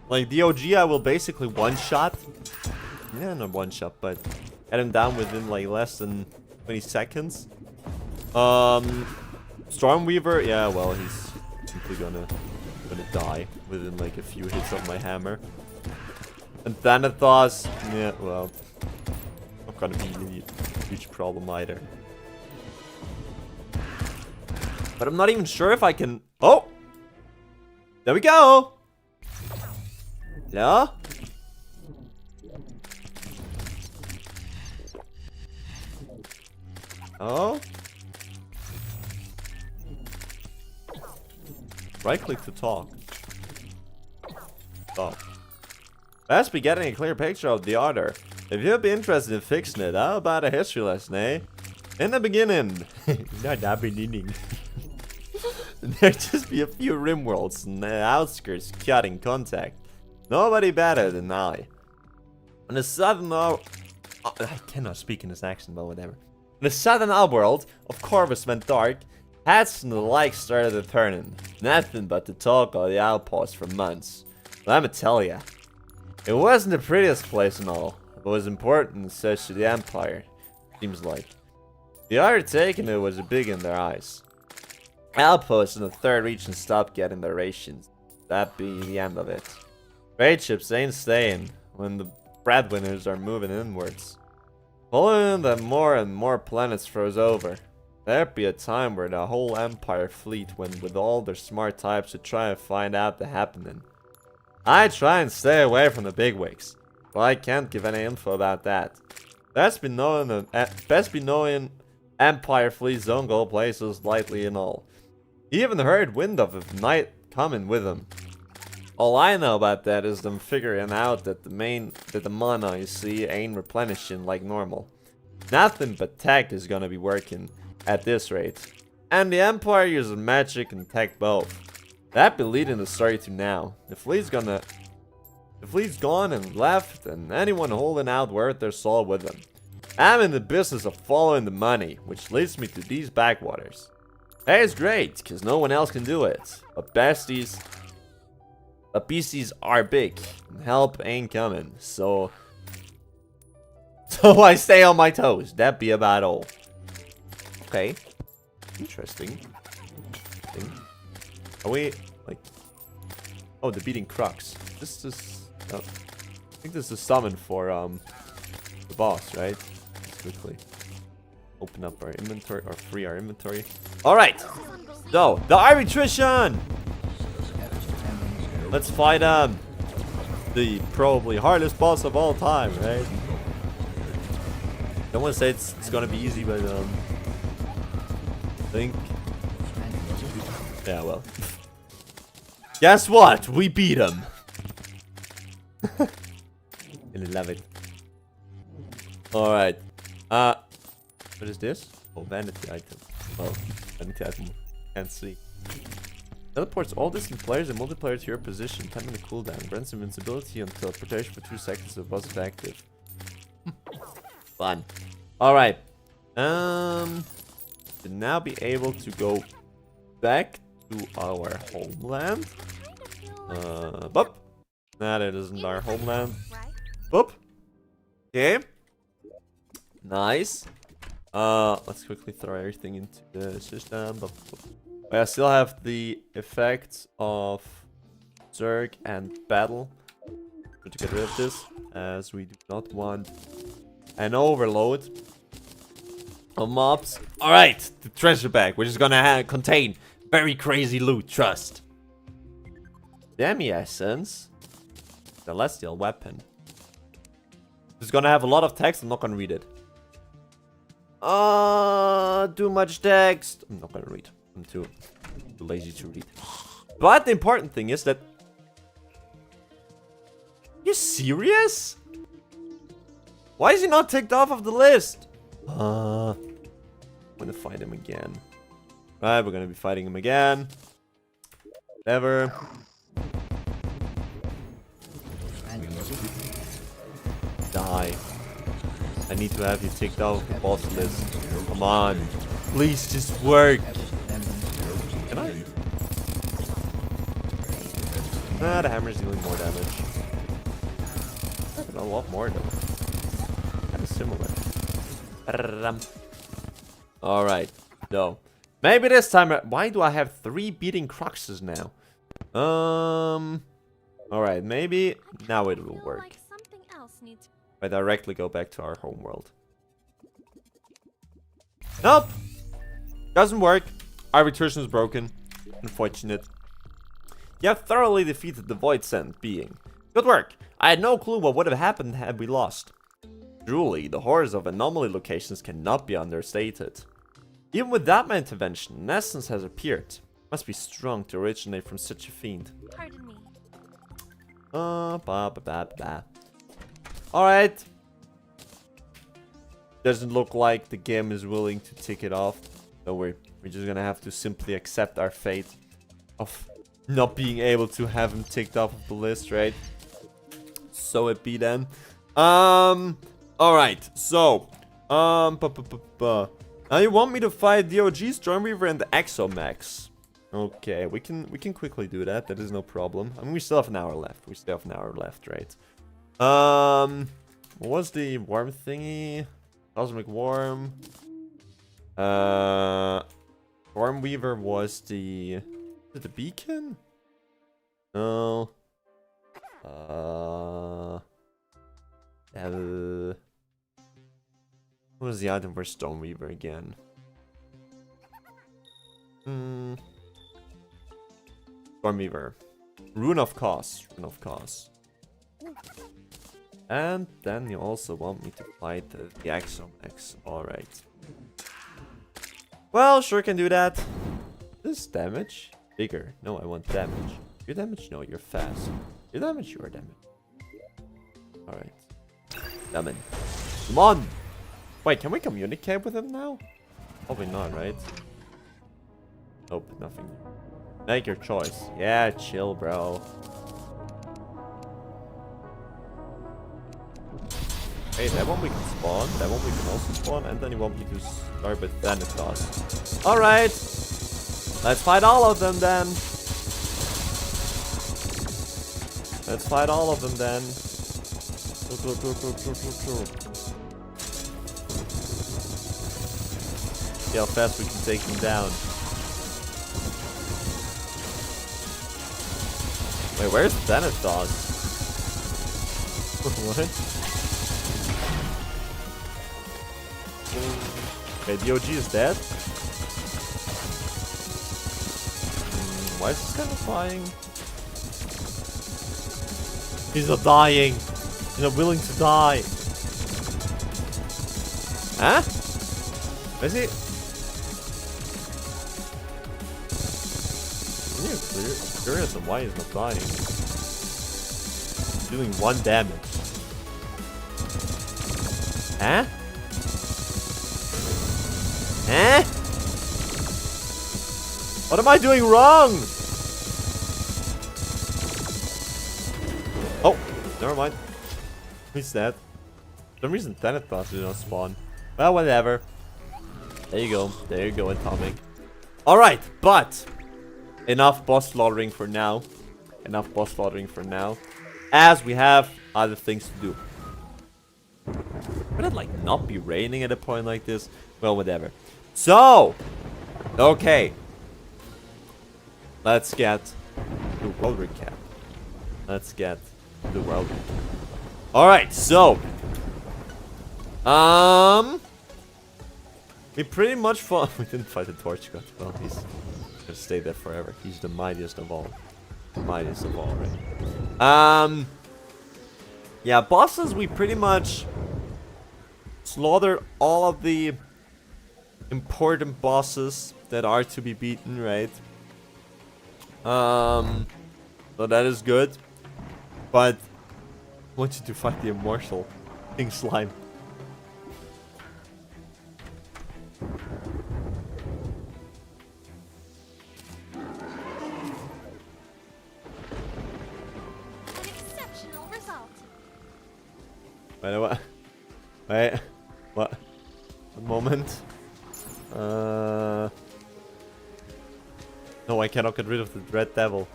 like DOG, I will basically one-shot. Yeah, not one-shot, but get him down within like less than 20 seconds. Stormweaver, yeah, well, he's simply gonna die within like a few hits of my hammer. And Thanatos, yeah, well, not gonna be really a huge problem either. But I'm not even sure if I can... Oh! There we go! Yeah? Oh? Right click to talk. Oh. Best be getting a clear picture of the order. If you'd be interested in fixing it, how about a history lesson, eh? In the beginning. Not that beginning. There'd just be a few rim worlds and the outskirts cutting contact. Nobody better than I. On the southern I cannot speak in this accent, but whatever. In the southern outworld of Corvus went dark, heads and the like started a turning. Nothing but the talk of the outpost for months. Let me tell ya, it wasn't the prettiest place and all, but was important such to the Empire, seems like. The order taking it was big in their eyes. Outposts in the third region stopped getting their rations. That be the end of it. Trade ships ain't staying when the breadwinners are moving inwards. Following them, more and more planets froze over. There'd be a time where the whole Empire fleet went with all their smart types to try and find out the happening. I try and stay away from the bigwigs, but I can't give any info about that. Best be knowing Empire fleets don't go places lightly and all. He even heard wind of a night coming with him. All I know about that is them figuring out that the mana you see ain't replenishing like normal. Nothing but tech is gonna be working at this rate. And the Empire uses magic and tech both. That be leading the story to now. The fleet's gone and left, and anyone holding out worth their salt with them. I'm in the business of following the money, which leads me to these backwaters. Hey, it's great, cause no one else can do it. But beasties are big, and help ain't coming, so I stay on my toes. That be about all. Okay. Interesting. Are we, like... Oh, the beating crux. This is... Oh. I think this is summon for, the boss, right? Let's quickly open up our inventory, or free our inventory. Alright! So, the arbitration! Let's fight, the probably hardest boss of all time, right? Don't want to say it's gonna be easy, but, I think... Yeah, well. Guess what? We beat him. I love it. Alright. What is this? Oh, vanity item. Oh, vanity item. Can't see. Teleports all distant players and multiplayer to your position. 10-minute cooldown. Grants invincibility until teleportation for 2 seconds if boss is active. Fun. Alright. Should now be able to go back to our homeland. Boop. Nah, that isn't our homeland. Boop. Okay. Nice. Let's quickly throw everything into the system. Boop, boop. I still have the effects of Zerg and Battle. To get rid of this, as we do not want an overload of mobs. Alright, the treasure bag, which is gonna contain very crazy loot, trust. Demi Essence. Celestial Weapon. It's gonna have a lot of text, I'm not gonna read it. Too much text. I'm not gonna read. I'm too lazy to read. But the important thing is that... You serious? Why is he not ticked off of the list? I'm gonna fight him again. Right, we're gonna be fighting him again. Whatever. Die. I need to have you ticked off the boss list. Come on. Please just work. Can I? Nah, the hammer's dealing more damage. A lot more though. Kind of similar. Alright. So. Maybe this time... Why do I have 3 beating cruxes now? Alright, maybe now it will work. If I directly go back to our homeworld. Nope! Doesn't work. Arbitration is broken. Unfortunate. You have thoroughly defeated the Void Sent being. Good work. I had no clue what would have happened had we lost. Truly, the horrors of anomaly locations cannot be understated. Even without my intervention, an essence has appeared. Must be strong to originate from such a fiend. Pardon me. Alright. Doesn't look like the game is willing to tick it off. So we're just gonna have to simply accept our fate of not being able to have him ticked off of the list, right? So it be then. Alright, so now you want me to fight DOG, Stormweaver, and the Exomax. Okay, we can quickly do that. That is no problem. I mean, we still have an hour left. We still have an hour left, right? What was the worm thingy? Cosmic Worm. Stormweaver was the beacon? No. What was the item for Stoneweaver again? Stormweaver. Rune of Cause. Rune of Cause. And then you also want me to fight the Exomax. Alright. Well, sure can do that. This damage? Bigger. No, I want damage. Your damage? No, you're fast. Your damage? Your damage. Alright. Damn it. Come on! Wait, can we communicate with him now? Probably not, right? Nope, nothing. Make your choice. Yeah, chill, bro. Hey, that one we can spawn. That one we can also spawn. And then you want me to start with Thanatos. Alright! Let's fight all of them then! Let's fight all of them then. See how fast we can take him down. Wait, where's Thanatos? What? Okay, DOG is dead. Why is this guy not dying? He's not dying. He's not willing to die. Huh? Is he? Can you curious on why he's not dying? He's doing 1 damage. Huh? Huh? What am I doing wrong? Oh, never mind. He's dead. For some reason, Tenet boss did not spawn. Well, whatever. There you go. There you go, Atomic. Alright, but enough boss slaughtering for now. Enough boss slaughtering for now. As we have other things to do. Would it like not be raining at a point like this? Well, whatever. So, okay. Let's get the world recap. Let's get the world recap. Alright, so. We pretty much fought. We didn't fight the Torch God. Well, he's gonna stay there forever. He's the mightiest of all. Mightiest of all, right? Yeah, bosses, we pretty much slaughtered all of the important bosses that are to be beaten, right? So that is good. But I want you to fight the immortal King Slime. Wait, what? Wait, what? One moment. No, I cannot get rid of the Dread Devil.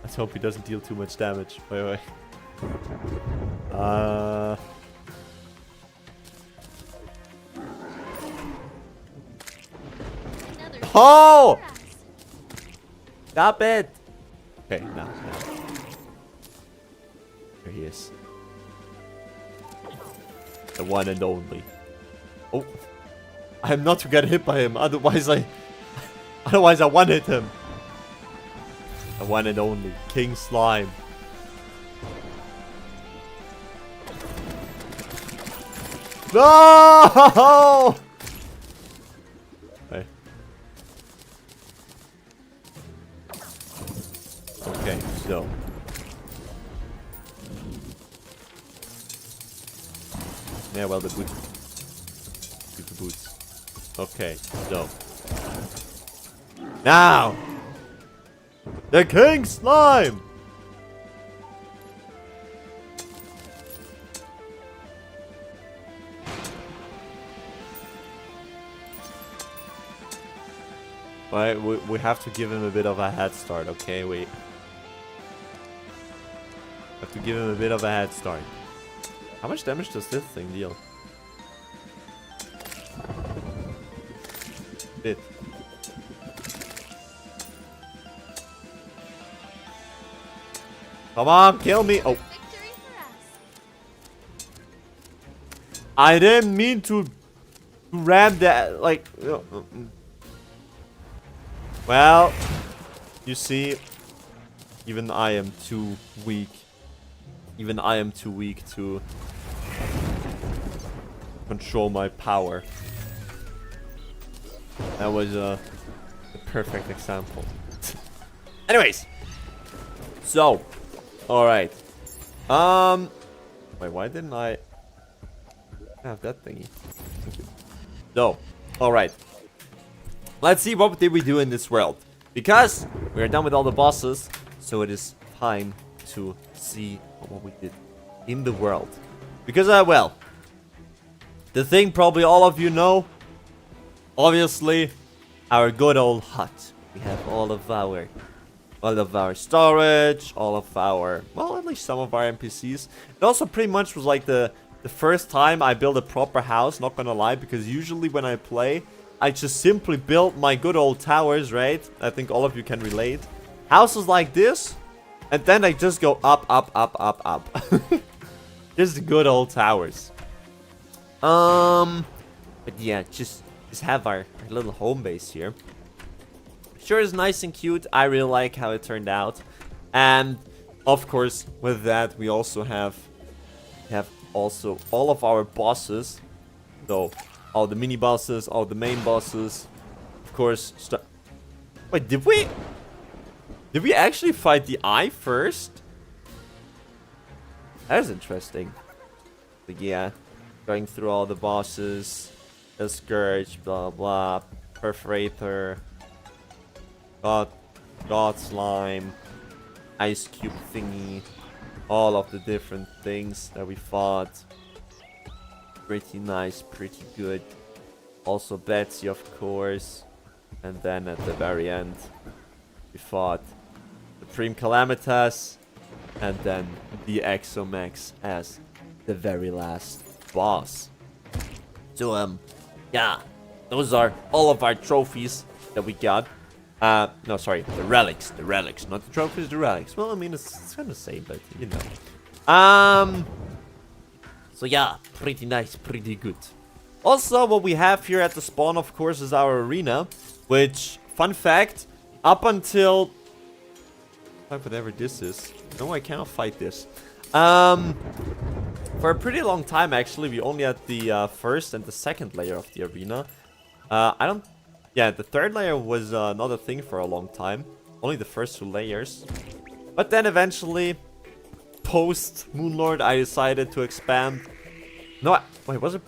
Let's hope he doesn't deal too much damage. Wait. Oh! Stop it! Okay, now. Here he is. The one and only. Oh. I am not to get hit by him, otherwise I one-hit him. The one and only King Slime. No! Hey. Okay, so. Yeah, well, the boots. Keep the boots. Okay, so. Now! The King Slime! Right, we have to give him a bit of a head start, okay? We have to give him a bit of a head start. How much damage does this thing deal? Bit. Come on, kill me! Oh. I didn't mean to ram that, like... Well, you see, even I am too weak. Even I am too weak to control my power. That was a perfect example. Anyways, so, all right. Wait, why didn't I have that thingy? Thank you. So, all right. Let's see what did we do in this world. Because we are done with all the bosses, so it is time to see what we did in the world. Because, well, the thing probably all of you know, obviously, our good old hut. We have all of our storage, all of our, well, at least some of our NPCs. It also pretty much was like the first time I built a proper house, not gonna lie, because usually when I play, I just simply build my good old towers, right? I think all of you can relate. Houses like this, and then I just go up, up, up, up, up. Just good old towers. But yeah, just have our little home base here. Sure is nice and cute. I really like how it turned out. And of course, with that, we also have also all of our bosses. So all the mini bosses, all the main bosses. Of course, wait, did we actually fight the Eye first? That is interesting. But yeah, going through all the bosses, the Scourge, blah blah, Perforator. God slime, ice cube thingy, all of the different things that we fought. Pretty nice, pretty good. Also Betsy, of course. And then at the very end, we fought Supreme Calamitas. And then the Exomax as the very last boss. So, yeah. Those are all of our trophies that we got. No, sorry. The relics. The relics. Not the trophies, the relics. Well, I mean, it's kind of the same, but, you know. So, yeah. Pretty nice. Pretty good. Also, what we have here at the spawn, of course, is our arena. Which, fun fact, up until... whatever this is. No, I cannot fight this. For a pretty long time, actually, we only had the first and the second layer of the arena. Yeah, the third layer was not a thing for a long time. Only the first 2 layers. But then eventually, post Moonlord, I decided to expand. No, wait, was it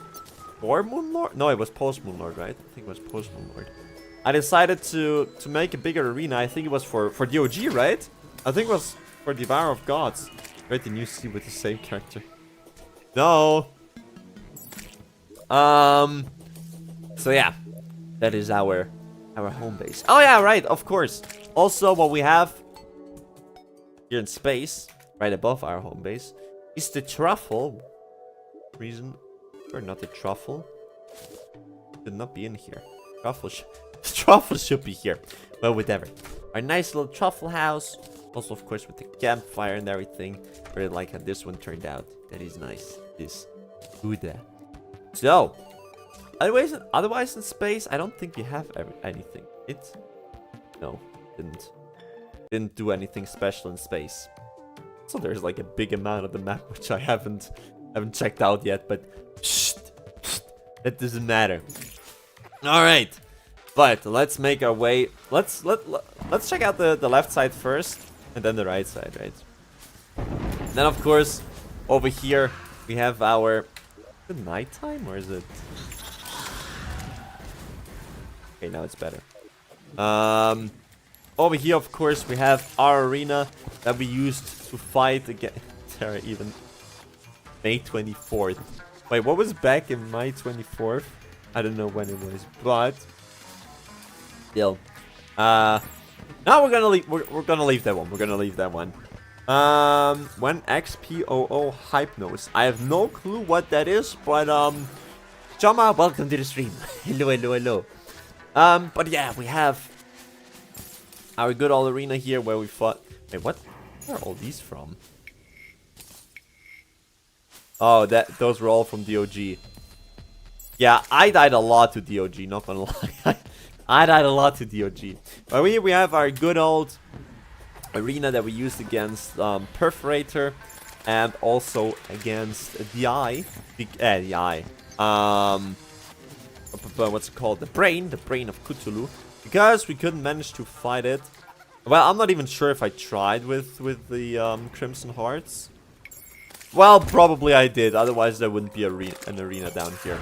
for Moonlord? No, it was post Moonlord, right? I think it was post Moonlord. I decided to make a bigger arena. I think it was for DOG, right? I think it was for Devourer of Gods. Right, the new C with the same character. No. So yeah, that is our home base. Oh yeah, right, of course. Also, what we have here in space, right above our home base, is the truffle. Reason or not the truffle? Should not be in here. Truffle should be here. Well, whatever. Our nice little truffle house. Also, of course, with the campfire and everything. Really like how this one turned out. That is nice. This Buddha. So, otherwise in space, I don't think we have anything. No, didn't do anything special in space. So there's like a big amount of the map which I haven't checked out yet. But that doesn't matter. All right, but let's make our way. Let's check out the left side first, and then the right side, right? Then of course, over here we have our. Is it nighttime or is it? Okay, now it's better. Over here, of course, we have our arena that we used to fight against. Terra even May 24th. Wait, what was back in May 24th? I don't know when it was, but still. Now we're gonna leave. We're gonna leave that one. We're gonna leave that one. When XPOO Hypnose. I have no clue what that is, but Chama, welcome to the stream. hello. But yeah, we have our good old arena here where we fought. Wait, what? Where are all these from? Oh, those were all from DOG. Yeah, I died a lot to DOG, not gonna lie. I died a lot to DOG. But we have our good old arena that we used against Perforator and also against the Eye. The Eye. What's it called? The Brain of Cthulhu. Because we couldn't manage to fight it. Well, I'm not even sure if I tried with the Crimson Hearts. Well, probably I did. Otherwise, there wouldn't be an arena down here.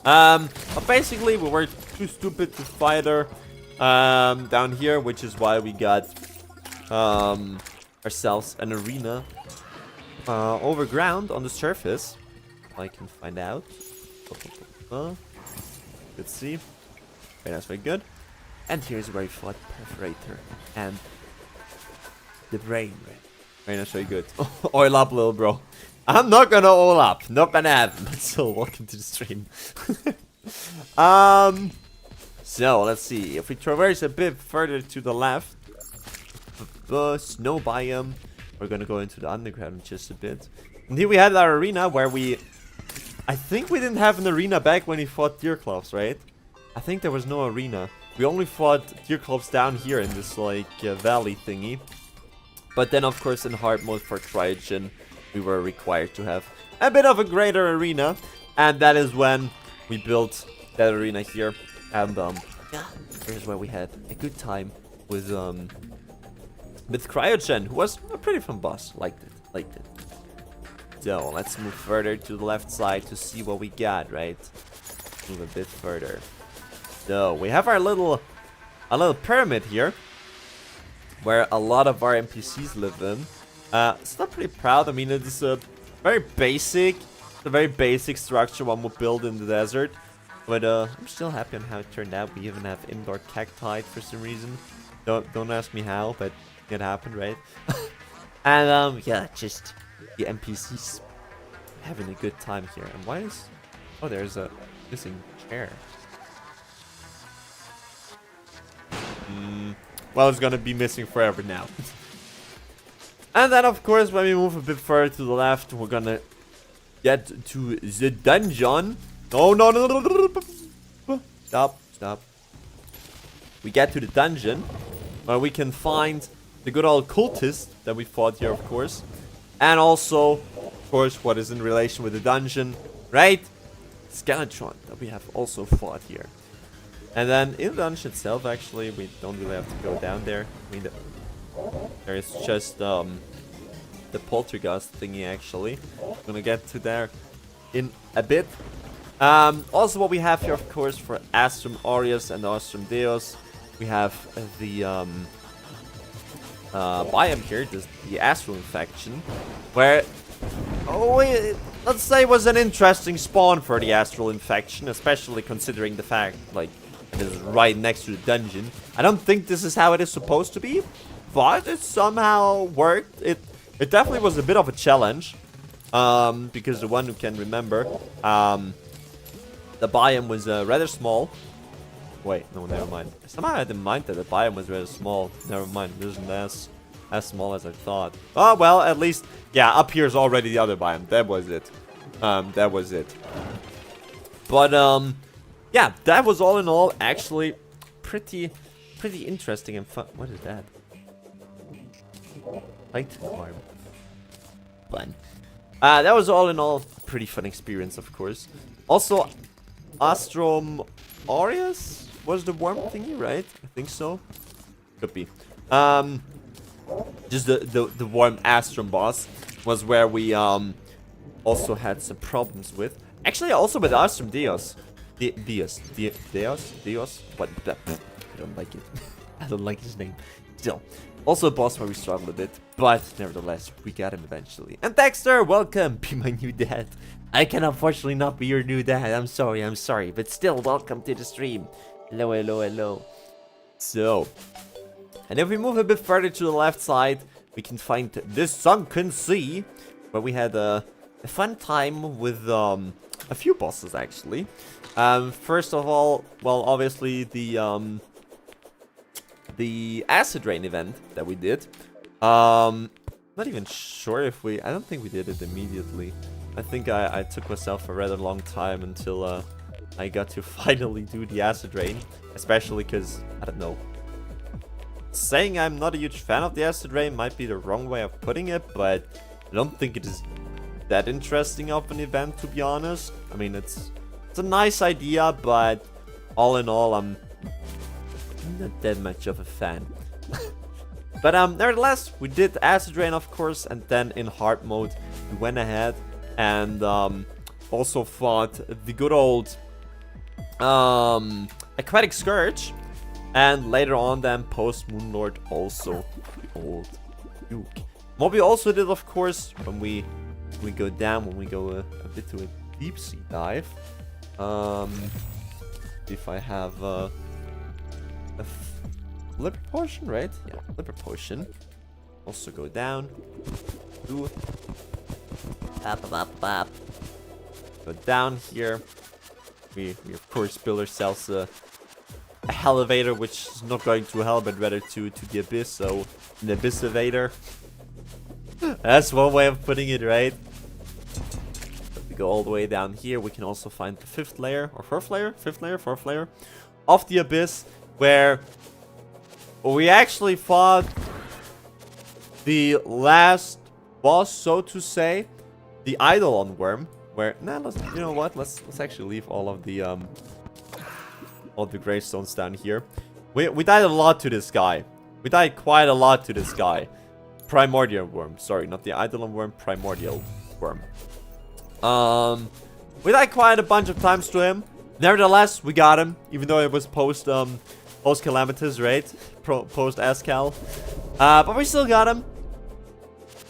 But basically, we were too stupid to fight her down here, which is why we got ourselves an arena overground on the surface. If I can find out. Let's see. Okay, that's very good. And here's where we fought Perforator and the Brain. Very nice, very good. Oil up, little bro. I'm not gonna oil up. Not gonna happen. But still, welcome to the stream. So, let's see. If we traverse a bit further to the left, the snow biome, we're gonna go into the underground just a bit. And here we had our arena where I think we didn't have an arena back when we fought Deerclops, right? I think there was no arena. We only fought Deerclops down here in this, like, valley thingy. But then, of course, in hard mode for Cryogen, we were required to have a bit of a greater arena. And that is when we built that arena here. And, yeah, here's where we had a good time with Cryogen, who was a pretty fun boss. Liked it. So, let's move further to the left side to see what we got, right? Move a bit further. So, we have our little a little pyramid here, where a lot of our NPCs live in. Still pretty proud. I mean, it's a very basic structure one would build in the desert. But I'm still happy on how it turned out. We even have indoor cacti for some reason. Don't ask me how, but it happened, right? And yeah, just the NPCs having a good time here. And why is... Oh, there's a missing chair. Well, it's gonna be missing forever now. And then, of course, when we move a bit further to the left, we're gonna get to the dungeon. Oh, no, no, no, no, no. Stop. We get to the dungeon, where we can find the good old cultist that we fought here, of course. And also, of course, what is in relation with the dungeon, right? Skeletron that we have also fought here. And then in the dungeon itself, actually, we don't really have to go down there. I mean, there is just the poltergeist thingy, actually. I'm gonna get to there in a bit. Also, what we have here, of course, for Astrum Aureus and Astrum Deus, we have the biome here, the Astral Infection, where, let's say it was an interesting spawn for the Astral Infection, especially considering the fact, like, it is right next to the dungeon. I don't think this is how it is supposed to be, but it somehow worked. It definitely was a bit of a challenge, because the one who can remember, the biome was rather small. Wait, no, never mind. Somehow I had in mind that the biome was rather small. Never mind, it isn't as small as I thought. Oh, well, at least, yeah, up here is already the other biome. That was it. But, yeah, that was all in all actually pretty interesting and fun. What is that? Light farm. Fun. That was all in all a pretty fun experience, of course. Also, Astrum Aureus was the worm thingy, right? I think so. Could be. Just the worm Astrum boss was where we also had some problems with. Actually, also with Astrum Deus. Deus. What? I don't like it. I don't like his name. Still. Also a boss where we struggled a bit, but nevertheless, we got him eventually. And Dexter, welcome, be my new dad. I can unfortunately not be your new dad, I'm sorry, but still, welcome to the stream. Hello. So, and if we move a bit further to the left side, we can find this sunken sea, where we had a fun time with a few bosses, actually. First of all, well, obviously the acid rain event that we did. Not even sure if I don't think we did it immediately. I think I took myself a rather long time until I got to finally do the acid rain, especially because, I don't know, saying I'm not a huge fan of the acid rain might be the wrong way of putting it, but I don't think it is that interesting of an event, to be honest. I mean, it's a nice idea, but all in all, I'm not that much of a fan. But nevertheless, we did acid rain, of course, and then in hard mode we went ahead and also fought the good old aquatic scourge, and later on then post Moonlord also the old Duke. What we also did, of course, when we go down, when we go a bit to a deep sea dive, if I have a flipper potion, right? Yeah, flipper potion. Also go down. Do up. Go down here. We of course build ourselves a elevator, which is not going to hell, but rather to the abyss. So an abyss elevator. That's one way of putting it, right? If we go all the way down here, we can also find the fifth layer of the abyss, where we actually fought the last boss, so to say, the Eidolon worm. Where you know what? Let's actually leave all the gravestones down here. We died a lot to this guy. We died quite a lot to this guy. Primordial worm. Sorry, not the Eidolon worm. Primordial worm. We died quite a bunch of times to him. Nevertheless, we got him, even though it was post post Calamities, right? Post Ascal. But we still got him.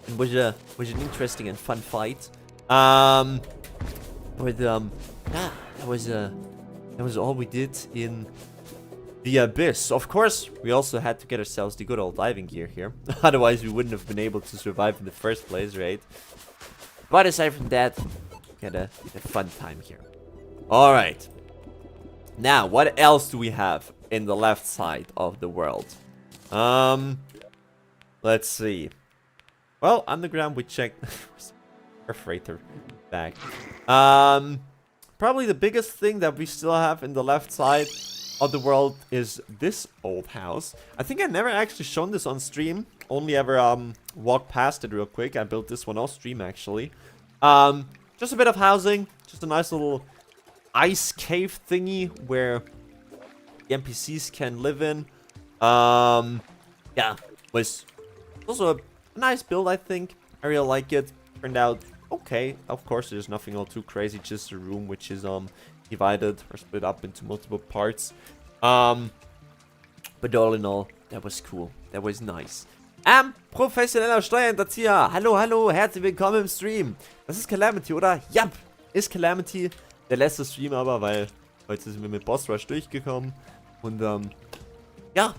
It was an interesting and fun fight. Yeah, that was all we did in the Abyss. Of course, we also had to get ourselves the good old diving gear here. Otherwise, we wouldn't have been able to survive in the first place, right? But aside from that, we had a fun time here. Alright. Now, what else do we have in the left side of the world? Let's see. Well, underground we checked. Freighter back. Probably the biggest thing that we still have in the left side of the world is this old house. I think I never actually shown this on stream. Only ever walked past it real quick. I built this one off stream actually. Just a bit of housing. Just a nice little ice cave thingy where the NPCs can live in. Yeah, was also a nice build, I think. I really like it. Turned out okay. Of course, there's nothing all too crazy. Just a room which is divided or split up into multiple parts. But all in all, that was cool. That was nice. Professioneller Steuerhinterzieher. Hallo, hallo, herzlich willkommen im Stream. Das ist Calamity, oder? Ja, ist Calamity. Der letzte Stream aber, weil heute sind wir mit Boss Rush durchgekommen. Und ja.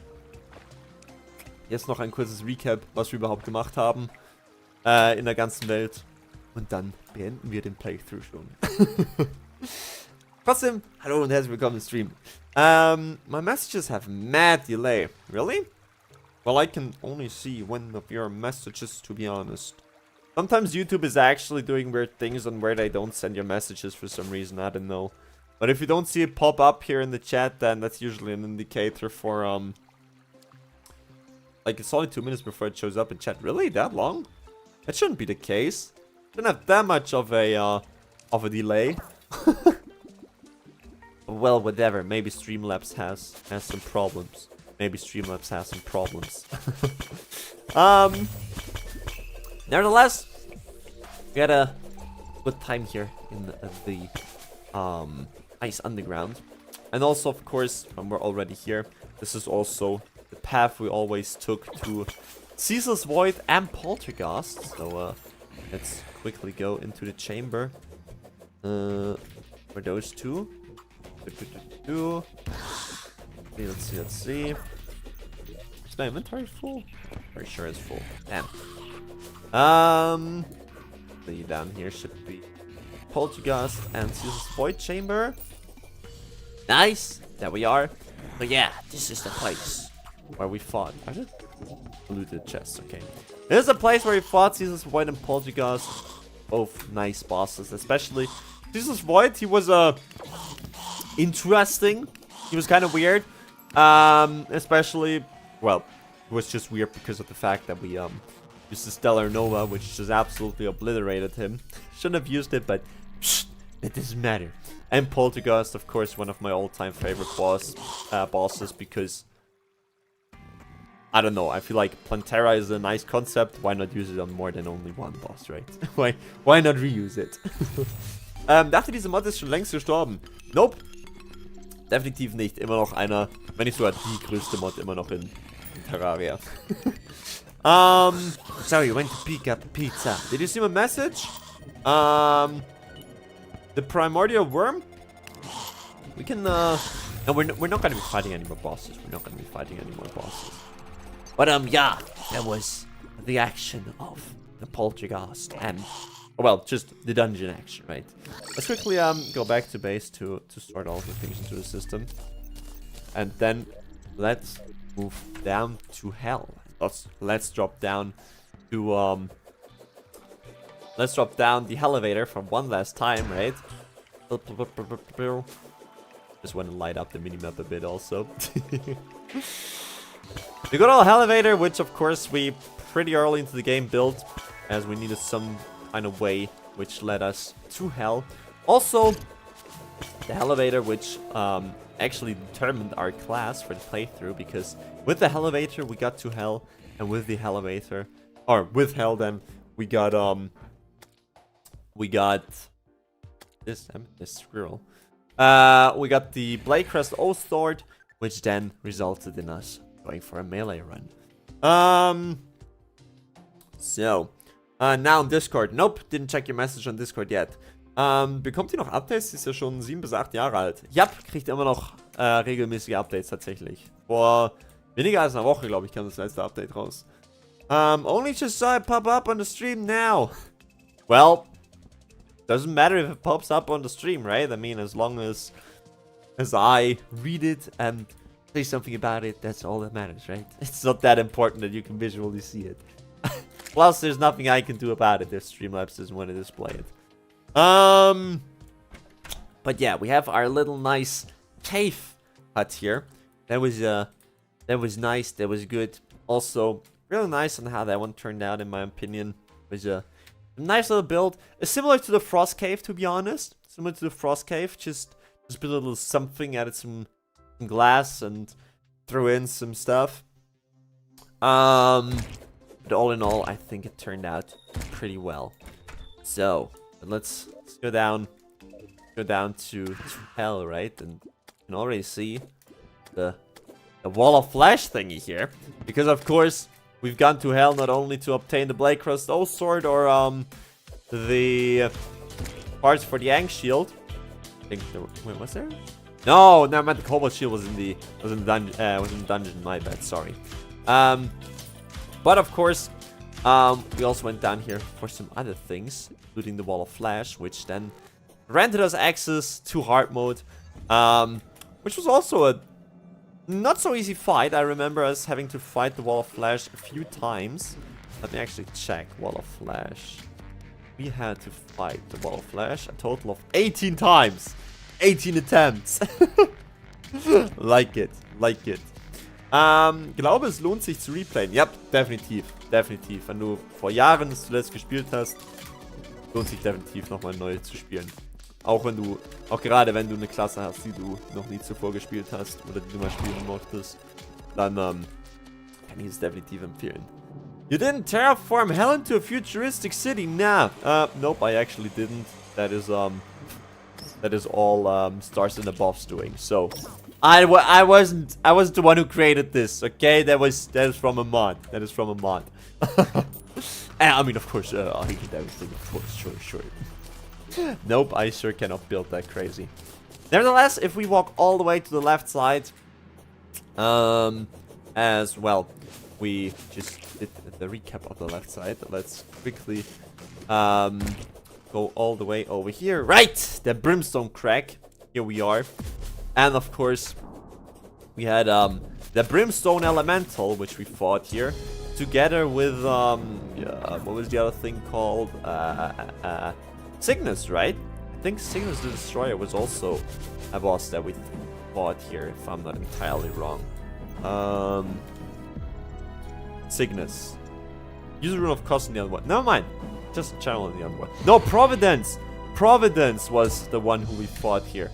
Jetzt noch ein kurzes Recap, was wir überhaupt gemacht haben in der ganzen Welt. Und dann beenden wir den Playthrough schon. Trotzdem, hallo und herzlich willkommen im Stream. My messages have mad delay. Really? Well, I can only see one of your messages, to be honest. Sometimes YouTube is actually doing weird things on where they don't send your messages for some reason, I don't know. But if you don't see it pop up here in the chat, then that's usually an indicator for, like, it's only 2 minutes before it shows up in chat. Really? That long? That shouldn't be the case. Shouldn't have that much of a delay. Well, whatever. Maybe Streamlabs has some problems. Maybe Streamlabs has some problems. Nevertheless, we had a good time here in the Ice Underground. And also, of course, when we're already here, this is also the path we always took to Caesar's Void and Poltergeist. So, let's quickly go into the chamber. For those two. Let's see. Is my inventory full? Pretty sure it's full. Damn. The down here should be Poltergeist and Caesar's Void Chamber. Nice. There we are. But yeah, this is the place where we fought. I just looted chests. Okay. This is the place where we fought Caesar's Void and Poltergeist. Both nice bosses, especially Caesar's Void. He was interesting. He was kind of weird. Especially, well, it was just weird because of the fact that we used the Stellar Nova, which just absolutely obliterated him. Shouldn't have used it, but psh, it doesn't matter. And Poltergeist, of course, one of my all-time favorite bosses, because I don't know, I feel like Plantera is a nice concept. Why not use it on more than only one boss, right? Why not reuse it? Dachte, diese Mod ist schon längst gestorben. Nope. Definitiv nicht. Immer noch einer, wenn nicht sogar die größte Mod immer noch in Terraria. Sorry, went to pick up pizza. Did you see my message? The primordial worm? We can, no, we're not gonna be fighting any more bosses. We're not gonna be fighting any more bosses. But, yeah, that was the action of the Poltergeist and, well, just the dungeon action, right? Let's quickly, go back to base to sort all the things into the system. And then, let's move down to hell. Let's drop down to, let's drop down the elevator for one last time, right? Just want to light up the minimap a bit also. The good old elevator, which of course we pretty early into the game built, as we needed some kind of way which led us to hell. Also, the elevator which actually determined our class for the playthrough, because with the elevator we got to hell, and with the elevator, or with hell then, we got this squirrel. We got the Blade Crest Oath Sword, which then resulted in us going for a melee run. So, now on Discord. Nope, didn't check your message on Discord yet. Bekommt ihr noch Updates? Ist ja schon 7 bis 8 Jahre alt. Ja, kriegt immer noch regelmäßige Updates tatsächlich. Vor weniger als einer Woche, glaube ich, kam das letzte Update raus. Only just saw it pop up on the stream now. Well, doesn't matter if it pops up on the stream, right? I mean, as long as I read it and say something about it, that's all that matters, right? It's not that important that you can visually see it. Plus, there's nothing I can do about it if Streamlabs doesn't want to display it. But yeah, we have our little nice cave hut here. That was nice. That was good. Also, really nice on how that one turned out, in my opinion. It was a nice little build. Similar to the Frost Cave, to be honest. Similar to the Frost Cave. Just build a little something, added some glass, and threw in some stuff. But all in all, I think it turned out pretty well. So, let's go down to hell, right? And you can already see the wall of flesh thingy here. Because, of course, we've gone to hell not only to obtain the Blade Crust O Sword or the parts for the ENG shield. I think there wait, was there? No, never mind. The Cobalt Shield was in the dungeon. My bad. Sorry. But of course, we also went down here for some other things, including the Wall of Flash, which then granted us access to hard mode, which was also a not so easy fight. I remember us having to fight the Wall of Flash a few times. Let me actually check. Wall of Flash. We had to fight the Wall of Flash a total of 18 times. 18 attempts. Like it. Glaube, es lohnt sich zu replayen. Ja, definitiv. Wenn du vor Jahren das zuletzt gespielt hast, lohnt sich definitiv nochmal neu zu spielen. Auch gerade wenn du eine Klasse hast, die du noch nie zuvor gespielt hast oder die du mal spielen mochtest, dann kann ich es definitiv empfehlen. You didn't terraform hell into a futuristic city? Nah. Nope, I actually didn't. That is all Stars and Above's doing. So I wasn't the one who created this, okay? That is from a mod. And, I mean, of course, I did everything, of course, sure. Nope, I sure cannot build that crazy. Nevertheless, if we walk all the way to the left side, as well, we just did the recap of the left side. Let's quickly go all the way over here. Right! The Brimstone Crack. Here we are. And of course, we had the Brimstone Elemental, which we fought here, together with what was the other thing called? Cygnus, right? I think Cygnus the Destroyer was also a boss that we fought here, if I'm not entirely wrong. Cygnus. Use the Rune of Cost in the other one. Never mind. Just channel in the other one. No, Providence! Providence was the one who we fought here.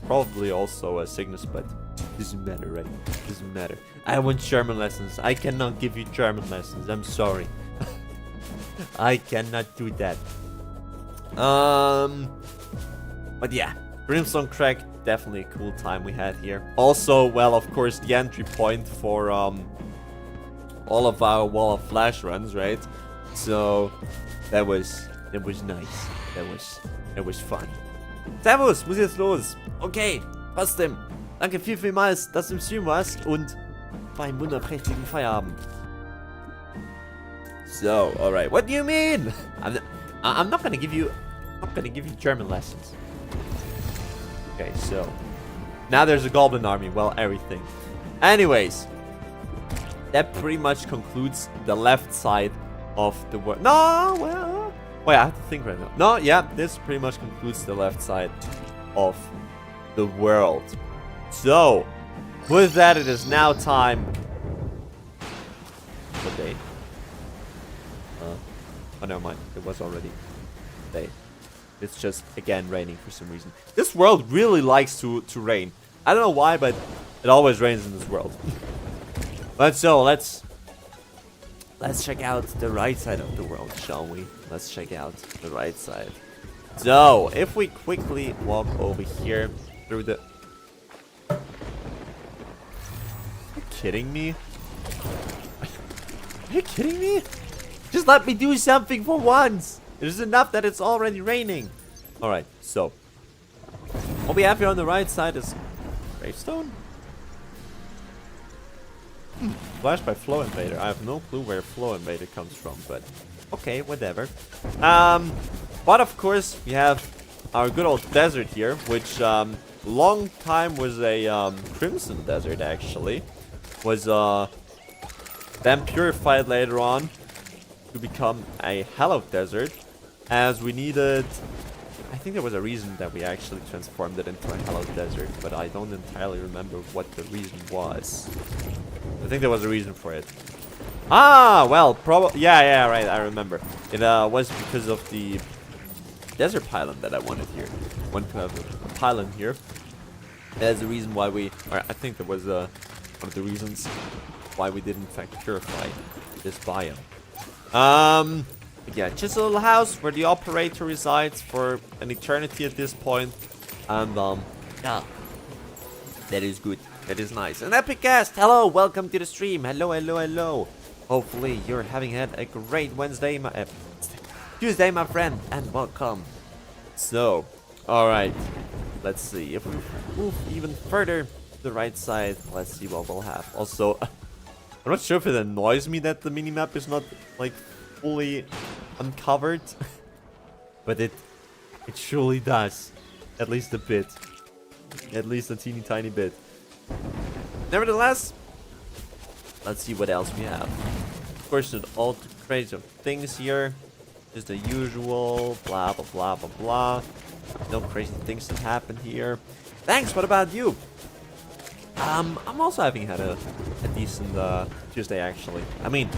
Probably also a Cygnus, but doesn't matter, right? Doesn't matter. I want German lessons. I cannot give you German lessons. I'm sorry. I cannot do that. But yeah, Brimstone Crack, definitely a cool time we had here. Also, well, of course, the entry point for all of our Wall of Flash runs, right? So that was nice. That was fun. Servus, muss jetzt los. Okay, trotzdem. Danke vielmals, dass du im Stream warst und beim wunderprächtigen Feierabend. So, alright. What do you mean? I'm not gonna give you German lessons. Okay, so now there's a goblin army. Well, everything. Anyways, that pretty much concludes the left side of the world. No, well, wait, I have to think right now. No, yeah, this pretty much concludes the left side of the world. So, with that, it is now time. What day? Oh, never mind. It was already day. It's just, again, raining for some reason. This world really likes to rain. I don't know why, but it always rains in this world. But so, let's check out the right side of the world, shall we? Let's check out the right side. So, if we quickly walk over here through the kidding me? Are you kidding me? Just let me do something for once. It is enough that it's already raining. Alright, so. What we have here on the right side is gravestone? Flashed by Flow Invader. I have no clue where Flow Invader comes from, but okay, whatever. But of course, we have our good old desert here, which long time was a Crimson Desert, actually. Was then purified later on to become a Hallowed Desert, as we needed... I think there was a reason that we actually transformed it into a Hallowed Desert, but I don't entirely remember what the reason was. I think there was a reason for it. Ah, well, probably... Yeah, right, I remember. It was because of the desert pylon that I wanted here. I wanted to have a pylon here. That's the reason why we... Or I think that was one of the reasons why we did in fact purify this biome. Yeah, just a little house where the operator resides for an eternity at this point. And, yeah. That is good. That is nice. An epic guest! Hello, welcome to the stream. Hello. Hopefully you're having had a great Wednesday, Tuesday, my friend, and welcome. So, alright. Let's see. If we move even further to the right side, let's see what we'll have. Also, I'm not sure if it annoys me that the minimap is not, like, fully uncovered. But it surely does. At least a bit. At least a teeny tiny bit. Nevertheless, let's see what else we have. Of course, not all too crazy of things here. Just the usual, blah, blah, blah, blah, blah. No crazy things that happen here. Thanks, what about you? I'm also having had a decent Tuesday, actually. I mean,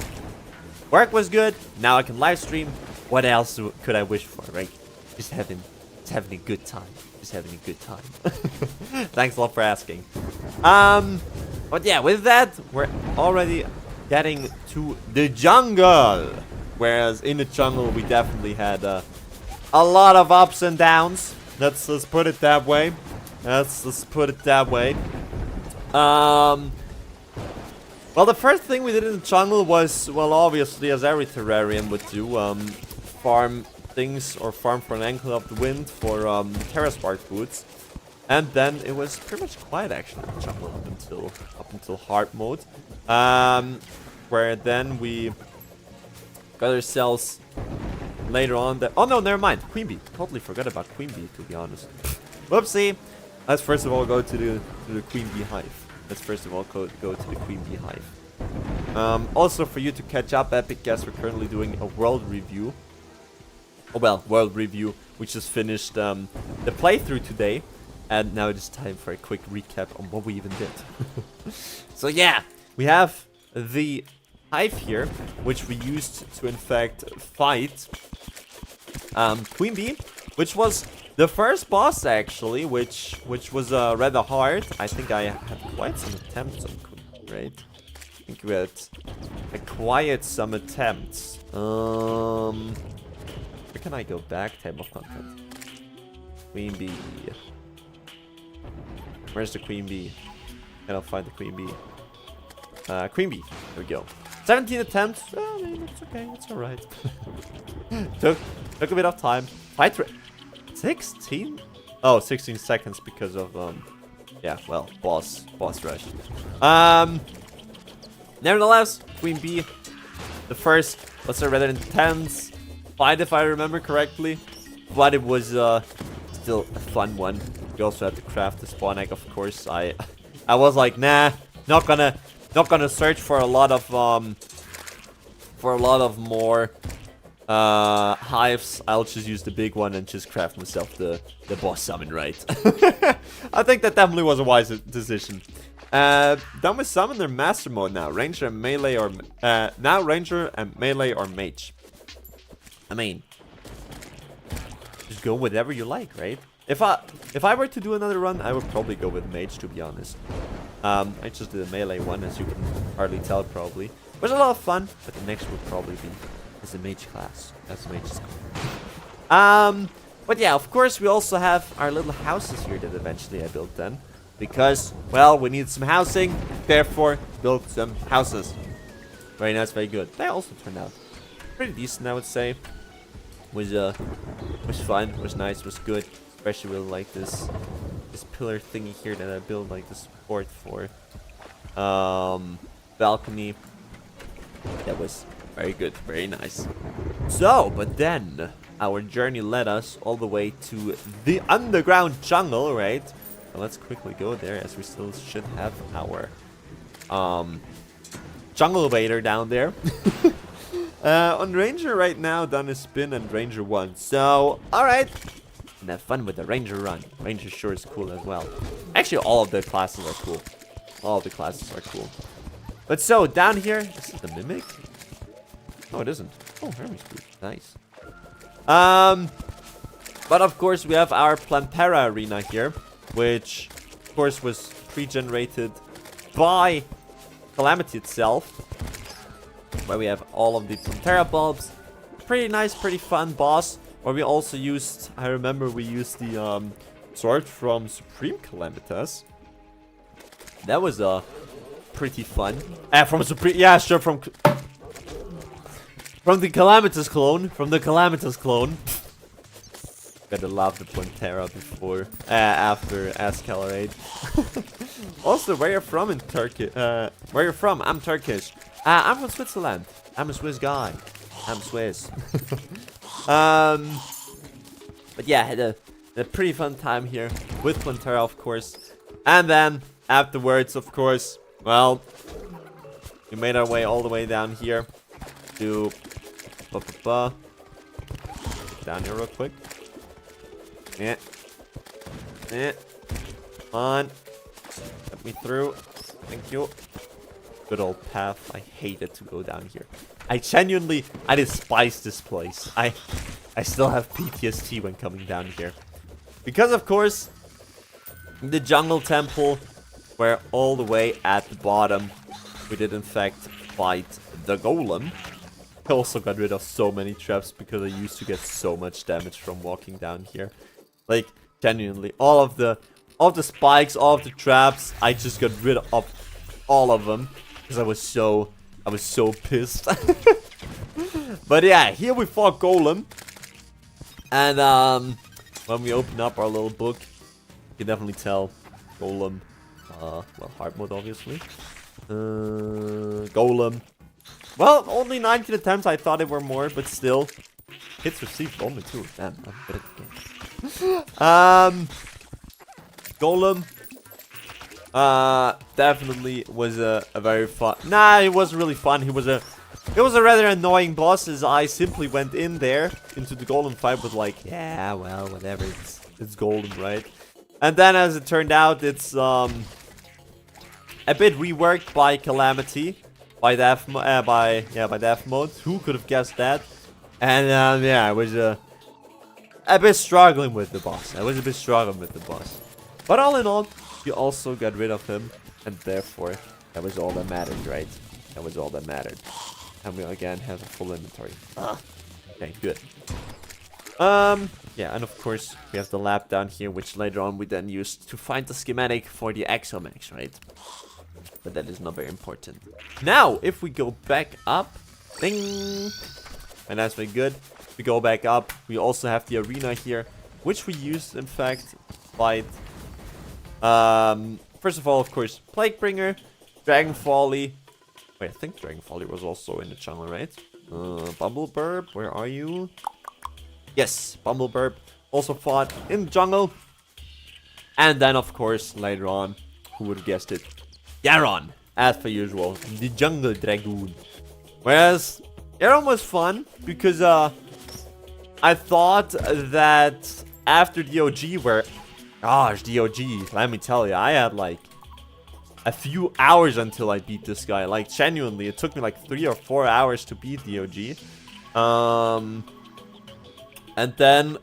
work was good. Now I can live stream. What else could I wish for, right? Just having a good time. Just having a good time. Thanks a lot for asking. But yeah, with that, we're already getting to the jungle. Whereas in the jungle, we definitely had a lot of ups and downs. Let's put it that way. Let's put it that way. Well, the first thing we did in the jungle was, well, obviously, as every terrarium would do, farm things or farm for an ankle of the wind for Terra Spark boots. And then it was pretty much quiet actually in the jungle up until hard mode. Where then we got ourselves later on that... Oh no, never mind. Queen Bee. Totally forgot about Queen Bee, to be honest. Whoopsie. Let's first of all go to the Queen Bee hive. Let's first of all go to the Queen Bee hive. Also, for you to catch up, Epic Guests, we're currently doing a world review. Oh well, world review. We just finished the playthrough today. And now it is time for a quick recap on what we even did. So yeah, we have the hive here, which we used to in fact fight Queen Bee, which was the first boss actually, which was rather hard. I think I had quite some attempts on Queen Bee, right? I think we had acquired some attempts. Where can I go back? Table of content. Queen Bee. Where's the Queen Bee? Can I find the Queen Bee? Queen Bee. There we go. 17 attempts. I mean, it's okay. It's alright. took a bit of time. Fight 16? Oh, 16 seconds because of yeah, well, boss rush. Nevertheless, Queen Bee, the first, let's say, rather intense fight if I remember correctly, but it was still a fun one. We also had to craft the spawn egg, of course. I was like, nah, not gonna search for a lot of more hives. I'll just use the big one and just craft myself the boss summon, right? I think that definitely was a wise decision. Done with summon or master mode now. Ranger and melee or now ranger and melee or mage. I mean, just go whatever you like, right? If I were to do another run, I would probably go with mage, to be honest. I just did a melee one, as you can hardly tell, probably. It was a lot of fun, but the next would probably be as a mage class. That's mage is cool. But yeah, of course, we also have our little houses here that eventually I built then. Because, well, we need some housing. Therefore, built some houses. Very nice, very good. They also turned out pretty decent, I would say. Was fun, was nice, was good. Especially with like this pillar thingy here that I built like the support for. Balcony. That was very good, very nice. So, but then our journey led us all the way to the underground jungle, right? So let's quickly go there, as we still should have our jungle waiter down there. On Ranger right now, done a spin and Ranger 1. So, alright. And have fun with the Ranger run. Ranger sure is cool as well. Actually, all of the classes are cool. All of the classes are cool. But so, down here, is it the Mimic? No, it isn't. Oh, Hermes Food. Nice. But of course, we have our Plantera arena here, which, of course, was pre-generated by Calamity itself, where we have all of the Plantera bulbs. Pretty nice, pretty fun boss. Where we also used, I remember we used the sword from Supreme Calamitas. That was pretty fun. From Supreme, yeah, sure, from the Calamitas clone. From the Calamitas clone. Gotta love the Plantera before, after Escalade. Also, where you're from in Turkey? Where you're from? I'm Turkish. I'm from Switzerland. I'm a Swiss guy. I'm Swiss. But yeah, had a pretty fun time here with Plantera, of course. And then afterwards, of course, well, we made our way all the way down here to down here real quick. Yeah. Come on. Let me through. Thank you. Good old path. I hated to go down here. I despise this place. I still have PTSD when coming down here. Because, of course, the jungle temple, where all the way at the bottom, we did in fact fight the golem. I also got rid of so many traps because I used to get so much damage from walking down here. Like, genuinely, all of the spikes, all of the traps, I just got rid of all of them because I was so pissed. But yeah, here we fought Golem. And when we open up our little book, you can definitely tell Golem, well, hard mode obviously. Golem. Well, only 19 attempts. I thought it were more, but still. Hits received only 2. Damn, I'm good at the game. Golem. Definitely was a very fun. Nah, it wasn't really fun. It was a rather annoying boss, as I simply went in there into the Golem fight with like, yeah, well, whatever. It's Golem, right? And then, as it turned out, it's a bit reworked by Calamity. By death mode. Who could have guessed that? And yeah, I was a bit struggling with the boss. But all in all, you also got rid of him, and therefore that was all that mattered, right? That was all that mattered. And we again have a full inventory. Okay, good. Yeah, and of course we have the lab down here, which later on we then used to find the schematic for the Exomax, right? But that is not very important. Now, if we go back up, ding, and that's very good. We go back up. We also have the arena here, which we used, in fact, fight. First of all, of course, Plaguebringer, Dragon Folly. Wait, I think Dragon Folly was also in the jungle, right? Bumbleburb, where are you? Yes, Bumbleburb also fought in the jungle. And then, of course, later on, who would have guessed it? Yaron, as per usual, the Jungle Dragoon. Whereas, Yaron was fun, because, I thought that after DOG, where, gosh, DOG, let me tell you, I had, like, a few hours until I beat this guy. Like, genuinely, it took me, like, 3 or 4 hours to beat DOG. And then,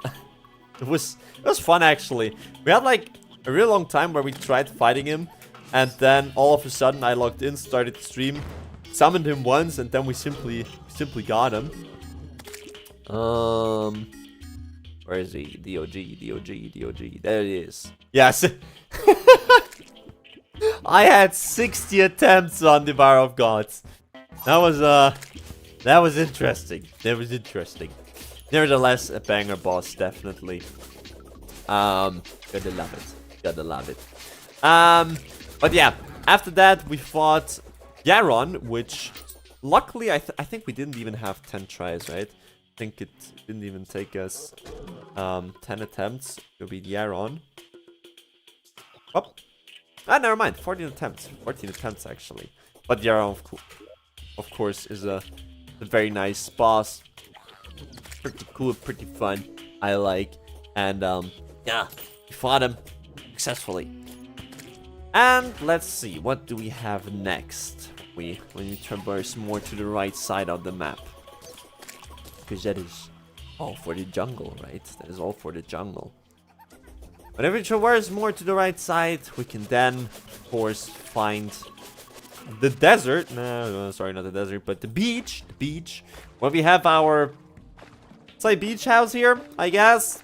it was fun, actually. We had, like, a real long time where we tried fighting him. And then all of a sudden I logged in, started the stream, summoned him once, and then we simply got him. Where is he? DOG. There it is. Yes. I had 60 attempts on the Bar of Gods. That was interesting. That was interesting. Nevertheless, a banger boss, definitely. Gotta love it. Gotta love it. But yeah, after that we fought Yaron, which luckily I think we didn't even have 10 tries, right? I think it didn't even take us 10 attempts to beat Yaron. Oh. Never mind. 14 attempts. 14 attempts, actually. But Yaron, of course, is a very nice boss. Pretty cool, pretty fun. I like. And, yeah, we fought him successfully. And let's see, what do we have next? When we traverse more to the right side of the map. Because that is all for the jungle, right? That is all for the jungle. But if we traverse more to the right side, we can then, of course, find the desert. No, sorry, not the desert, but the beach. The beach. Where we have our, say, beach house here, I guess.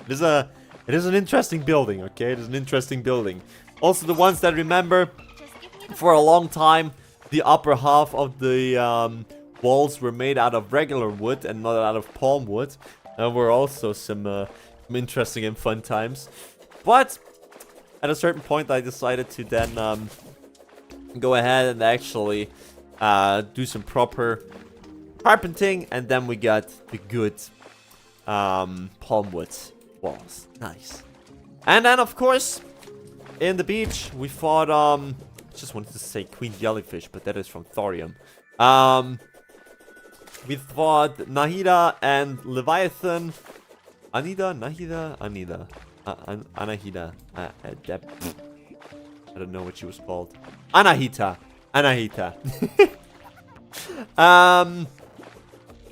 It is an interesting building, okay? It is an interesting building. Also, the ones that remember, for a long time, the upper half of the walls were made out of regular wood and not out of palm wood. There were also some interesting and fun times. But at a certain point, I decided to then go ahead and actually do some proper carpenting, and then we got the good palm wood walls. Nice. And then, of course, in the beach, we fought, I just wanted to say Queen Jellyfish, but that is from Thorium. We fought Nahida and Leviathan. Anahida. I don't know what she was called. Anahita.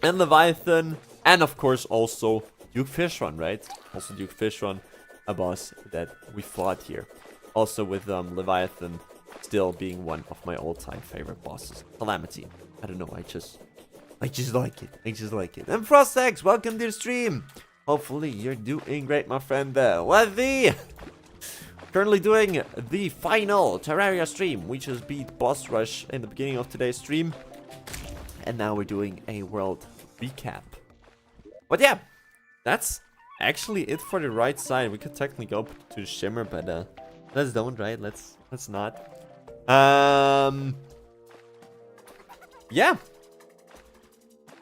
And Leviathan. And of course also Duke Fishron, right? Also Duke Fishron, a boss that we fought here. Also with Leviathan still being one of my all-time favorite bosses. Calamity. I don't know, I just like it. I just like it. And Frostex, welcome to the stream. Hopefully you're doing great, my friend. Currently doing the final Terraria stream. We just beat Boss Rush in the beginning of today's stream. And now we're doing a world recap. But yeah, that's actually it for the right side. We could technically go to the Shimmer, but let's don't, right? Let's not. Yeah.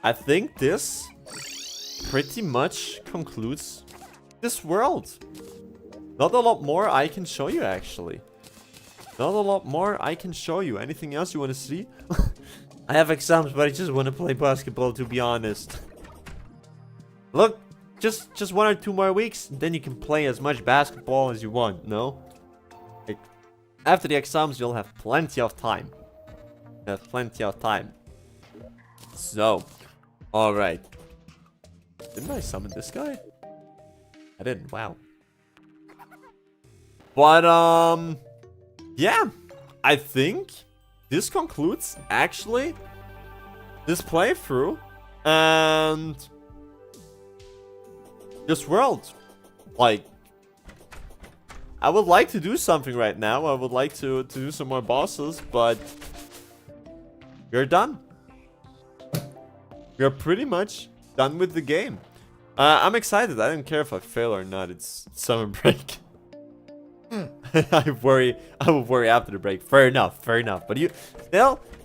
I think this pretty much concludes this world. Not a lot more I can show you, actually. Not a lot more I can show you. Anything else you want to see? I have exams, but I just want to play basketball, to be honest. Look, just 1 or 2 more weeks, then you can play as much basketball as you want, no? Like, after the exams, you'll have plenty of time. You have plenty of time. So, alright. Didn't I summon this guy? I didn't, wow. But, yeah. I think this concludes, actually, this playthrough. And this world. Like, I would like to do something right now. I would like to do some more bosses, but we're done. We're pretty much done with the game. I'm excited. I don't care if I fail or not. It's summer break. I worry after the break. Fair enough. But you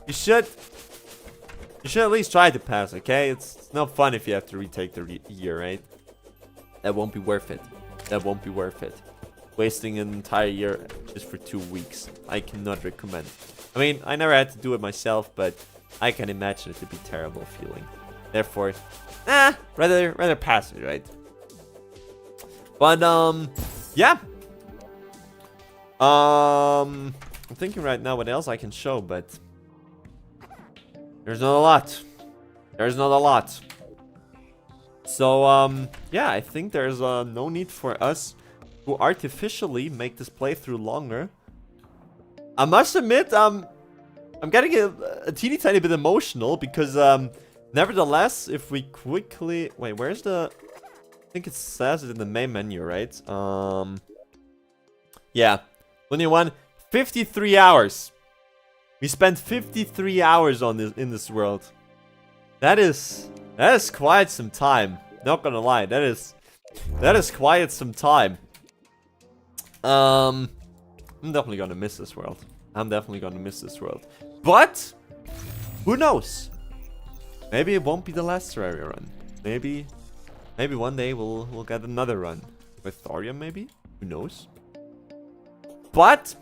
should at least try to pass, okay? It's not fun if you have to retake the year, right? That won't be worth it. Wasting an entire year just for 2 weeks. I cannot recommend. I mean, I never had to do it myself, but I can imagine it to be a terrible feeling. Therefore, rather pass it, right? But yeah. I'm thinking right now what else I can show, but there's not a lot. So yeah, I think there's no need for us to artificially make this playthrough longer. I must admit, I'm getting a teeny tiny bit emotional because nevertheless, if we quickly wait, where's the? I think it says it in the main menu, right? Yeah, 21, 53 hours. We spent 53 hours on this in this world. That is quite some time. Not gonna lie, that is quite some time. I'm definitely gonna miss this world. But who knows? Maybe it won't be the last Terraria run. Maybe one day we'll get another run with thorium. Maybe, who knows? But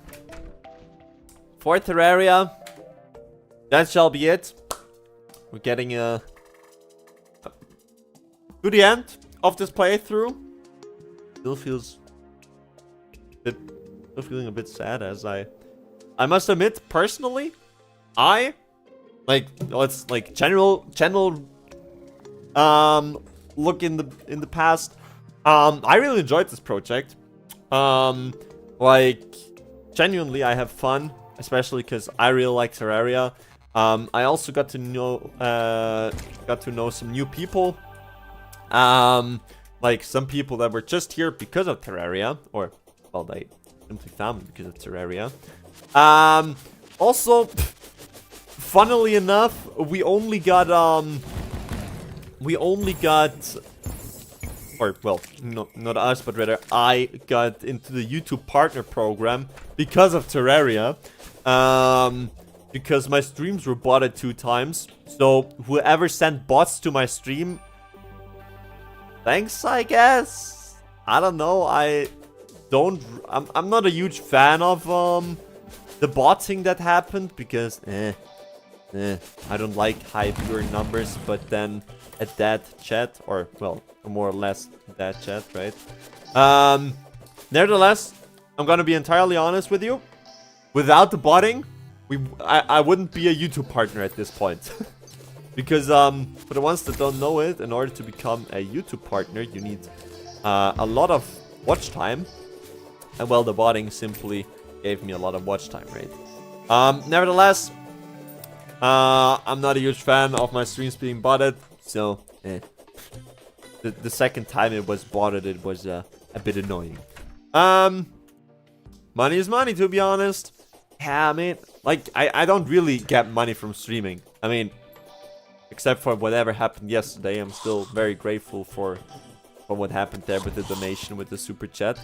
for Terraria, that shall be it. We're getting to the end of this playthrough. Still feeling a bit sad, as I must admit, personally, let's general look in the past. I really enjoyed this project. Genuinely, I have fun, especially because I really like Terraria. I also got to know some new people. Like some people that were just here because of Terraria, or well, they simply found me because of Terraria. Also, funnily enough, we only got, or well, not us, but rather I got into the YouTube partner program because of Terraria. Because my streams were botted 2 times. So whoever sent bots to my stream, thanks, I guess. I don't know. I'm not a huge fan of the botting that happened, because I don't like high viewer numbers. But then at that chat, or well, more or less that chat, right? Nevertheless, I'm gonna be entirely honest with you. Without the botting, I wouldn't be a YouTube partner at this point. Because for the ones that don't know it, in order to become a YouTube partner, you need a lot of watch time. And well, the botting simply gave me a lot of watch time, right? Nevertheless, I'm not a huge fan of my streams being botted, so the second time it was botted, it was a bit annoying. Money is money, to be honest. Yeah, I mean, like, I don't really get money from streaming. I mean, except for whatever happened yesterday, I'm still very grateful for what happened there with the donation, with the super chat.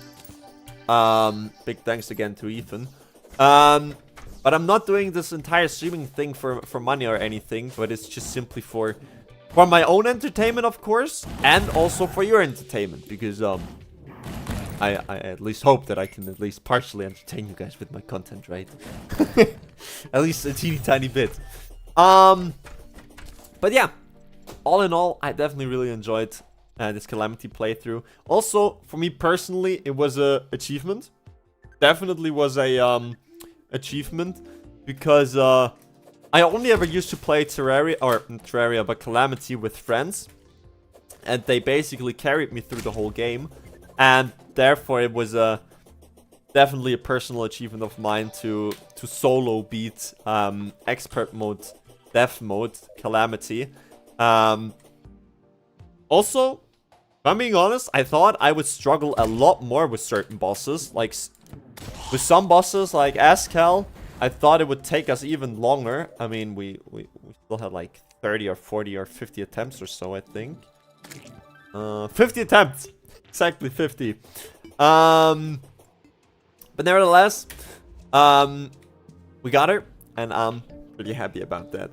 Big thanks again to Ethan. But I'm not doing this entire streaming thing for money or anything, but it's just simply for my own entertainment, of course, and also for your entertainment, because I at least hope that I can at least partially entertain you guys with my content, right? At least a teeny tiny bit. But yeah, all in all, I definitely really enjoyed this Calamity playthrough. Also, for me personally, it was a achievement. Definitely was a achievement, because I only ever used to play Terraria, or not Terraria, but Calamity with friends, and they basically carried me through the whole game, and therefore it was definitely a personal achievement of mine to solo beat expert mode, death mode, Calamity. Also, if I'm being honest, I thought I would struggle a lot more with certain bosses. Like, with some bosses, like Ascal, I thought it would take us even longer. I mean, we still had like 30 or 40 or 50 attempts or so, I think. 50 attempts! Exactly 50. But nevertheless, we got her, and I'm pretty happy about that.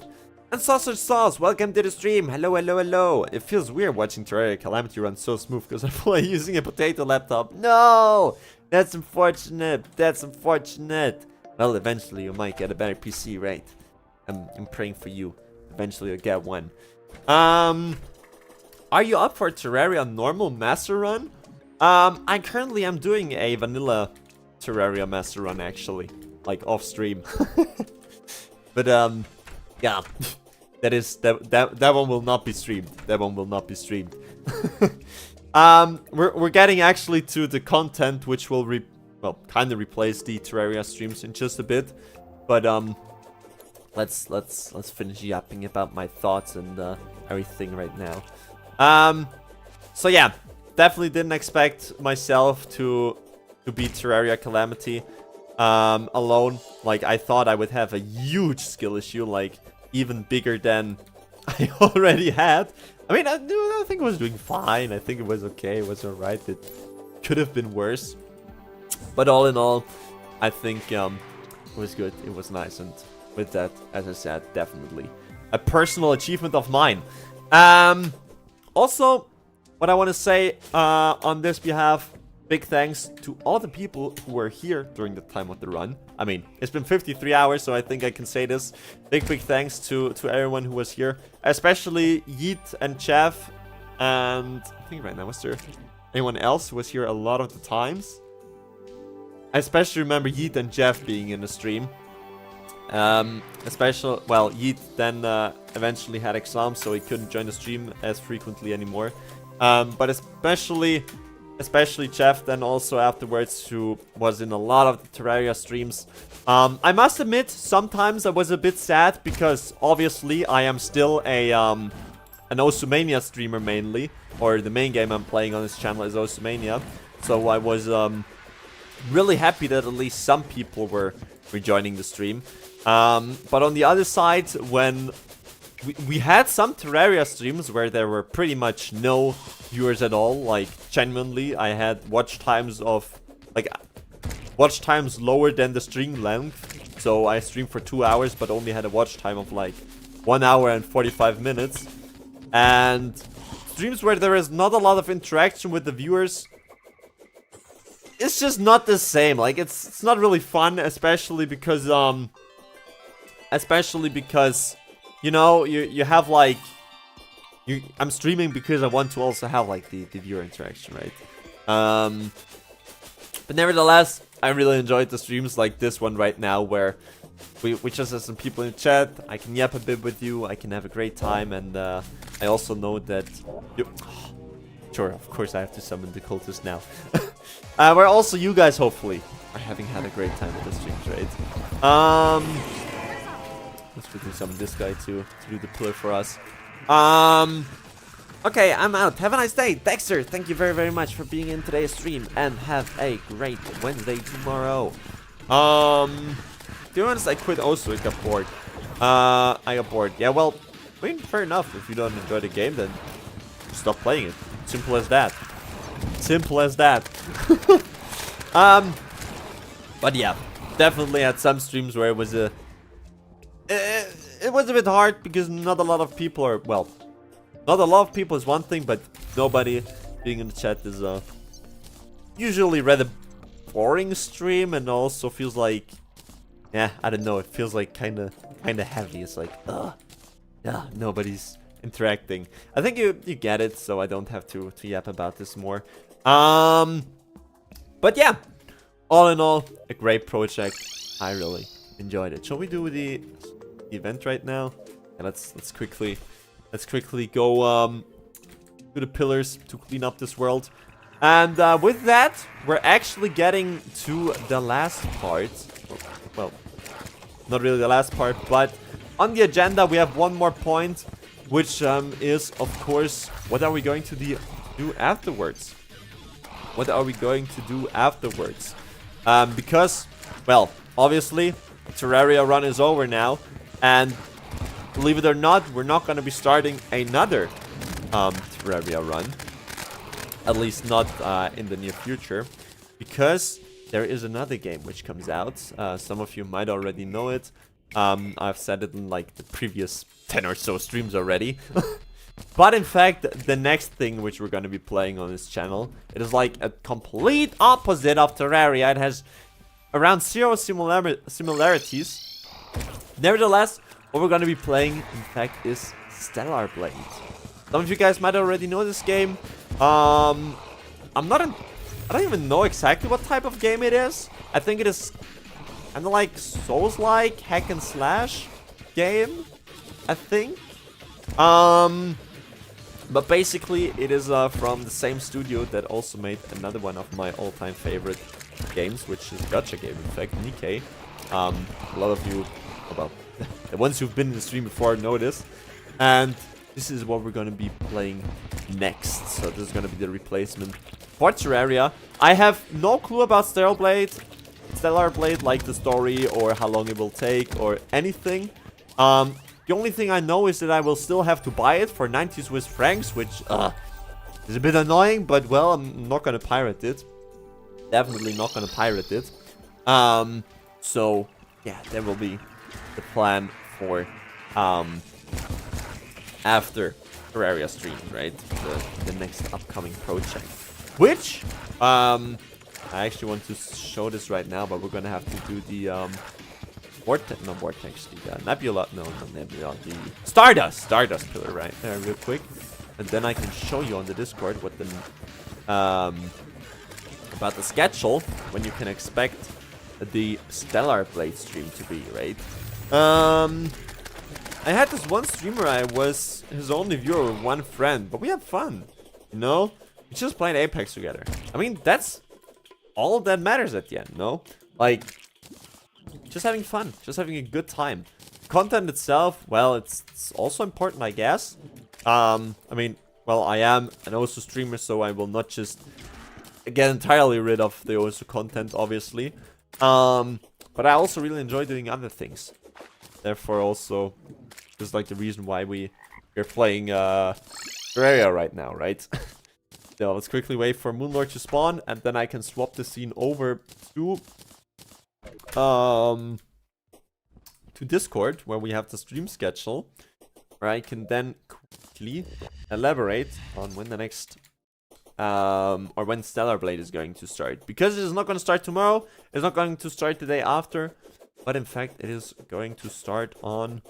And Sausage Sauce, welcome to the stream. Hello, hello, hello. It feels weird watching Terraria Calamity run so smooth because I play using a potato laptop. No! That's unfortunate. That's unfortunate. Well, eventually you might get a better PC, right? I'm praying for you. Eventually you'll get one. Are you up for Terraria normal master run? I currently am doing a vanilla Terraria master run, actually. Like, off stream. But, yeah. That one will not be streamed. That one will not be streamed. We're getting actually to the content which will kind of replace the Terraria streams in just a bit. But let's finish yapping about my thoughts and everything right now. So yeah, definitely didn't expect myself to beat Terraria Calamity. alone. Like, I thought I would have a huge skill issue, like, even bigger than I already had. I mean, I think I was doing fine. I think it was okay. It was alright. It could have been worse. But all in all, I think it was good. It was nice. And with that, as I said, definitely a personal achievement of mine. Also, what I want to say on this behalf, big thanks to all the people who were here during the time of the run. I mean, it's been 53 hours, so I think I can say this. Big thanks to everyone who was here, especially Yeet and Jeff. And I think right now, was there anyone else who was here a lot of the times? I especially remember Yeet and Jeff being in the stream. Especially, well, Yeet then eventually had exams, so he couldn't join the stream as frequently anymore. But especially Jeff then also afterwards, who was in a lot of the Terraria streams. I must admit, sometimes I was a bit sad because obviously I am still an Osumania streamer mainly, or the main game I'm playing on this channel is Osumania. So I was really happy that at least some people were joining the stream. But on the other side, when we had some Terraria streams where there were pretty much no viewers at all, like genuinely I had watch times of watch times lower than the stream length. So I streamed for 2 hours but only had a watch time of like 1 hour and 45 minutes. And streams where there is not a lot of interaction with the viewers, it's just not the same. Like it's not really fun, especially because you know, you have like I'm streaming because I want to also have like the viewer interaction, right? But nevertheless, I really enjoyed the streams like this one right now, where we just have some people in chat. I can yap a bit with you. I can have a great time, and I also know that sure, of course, I have to summon the cultist now. Where also you guys hopefully are having had a great time with the streams, right? Let's quickly summon this guy to do the pillar for us. Okay, I'm out. Have a nice day. Dexter, thank you very, very much for being in today's stream. And have a great Wednesday tomorrow. To be honest, I quit also. I got bored. I got bored. Yeah, well, I mean, fair enough. If you don't enjoy the game, then stop playing it. Simple as that. Simple as that. But yeah, definitely had some streams where it was a... It was a bit hard because not a lot of people are, well, not a lot of people is one thing, but nobody being in the chat is usually rather boring stream, and also feels like, yeah, I don't know, it feels like kind of heavy. It's like, yeah, nobody's interacting. I think you get it, so I don't have to yap about this more. But yeah, all in all, a great project. I really enjoyed it. Shall we do the event right now? Yeah, let's quickly go to the pillars to clean up this world. And with that, we're actually getting to the last part. Well, not really the last part, but on the agenda we have one more point, which is, of course, what are we going to do afterwards? What are we going to do afterwards? Because, well, obviously, Terraria run is over now, and believe it or not, we're not going to be starting another Terraria run. At least not in the near future, because there is another game which comes out. Some of you might already know it. I've said it in like the previous 10 or so streams already. But in fact, the next thing which we're going to be playing on this channel, it is like a complete opposite of Terraria. It has around 0 similarities. Nevertheless, what we're going to be playing, in fact, is Stellar Blade. Some of you guys might already know this game. I don't even know exactly what type of game it is. I think it is kind of like Souls-like hack and slash game, I think. But basically, it is from the same studio that also made another one of my all-time favorite games, which is gacha game, in fact, Nikkei. A lot of you, well, the ones who've been in the stream before know this. And this is what we're going to be playing next. So this is going to be the replacement for Terraria. I have no clue about Stellar Blade. Stellar Blade, like the story or how long it will take or anything. The only thing I know is that I will still have to buy it for 90 Swiss francs, which is a bit annoying, but well, I'm not gonna pirate it. Definitely not gonna pirate it. So yeah, that will be the plan for after Terraria streams, right? The next upcoming project. Which I actually want to show this right now, but we're gonna have to do the the Nebula, no, not Nebula, the Stardust pillar right there real quick. And then I can show you on the Discord what the about the schedule, when you can expect the Stellar Blade stream to be, right? I had this one streamer, I was his only viewer with one friend, but we had fun, you know? We just played Apex together. I mean, that's all that matters at the end, no? Like, just having fun, just having a good time. Content itself, well, it's also important, I guess. I mean, well, I am an OSU streamer, so I will not just get entirely rid of the OSU content, obviously. But I also really enjoy doing other things. Therefore, also, just like the reason why we're playing Terraria right now, right? So let's quickly wait for Moonlord to spawn, and then I can swap the scene over to Discord, where we have the stream schedule, where I can then quickly elaborate on when the next or when Stellar Blade is going to start. Because it is not going to start tomorrow, it's not going to start the day after, but in fact it is going to start on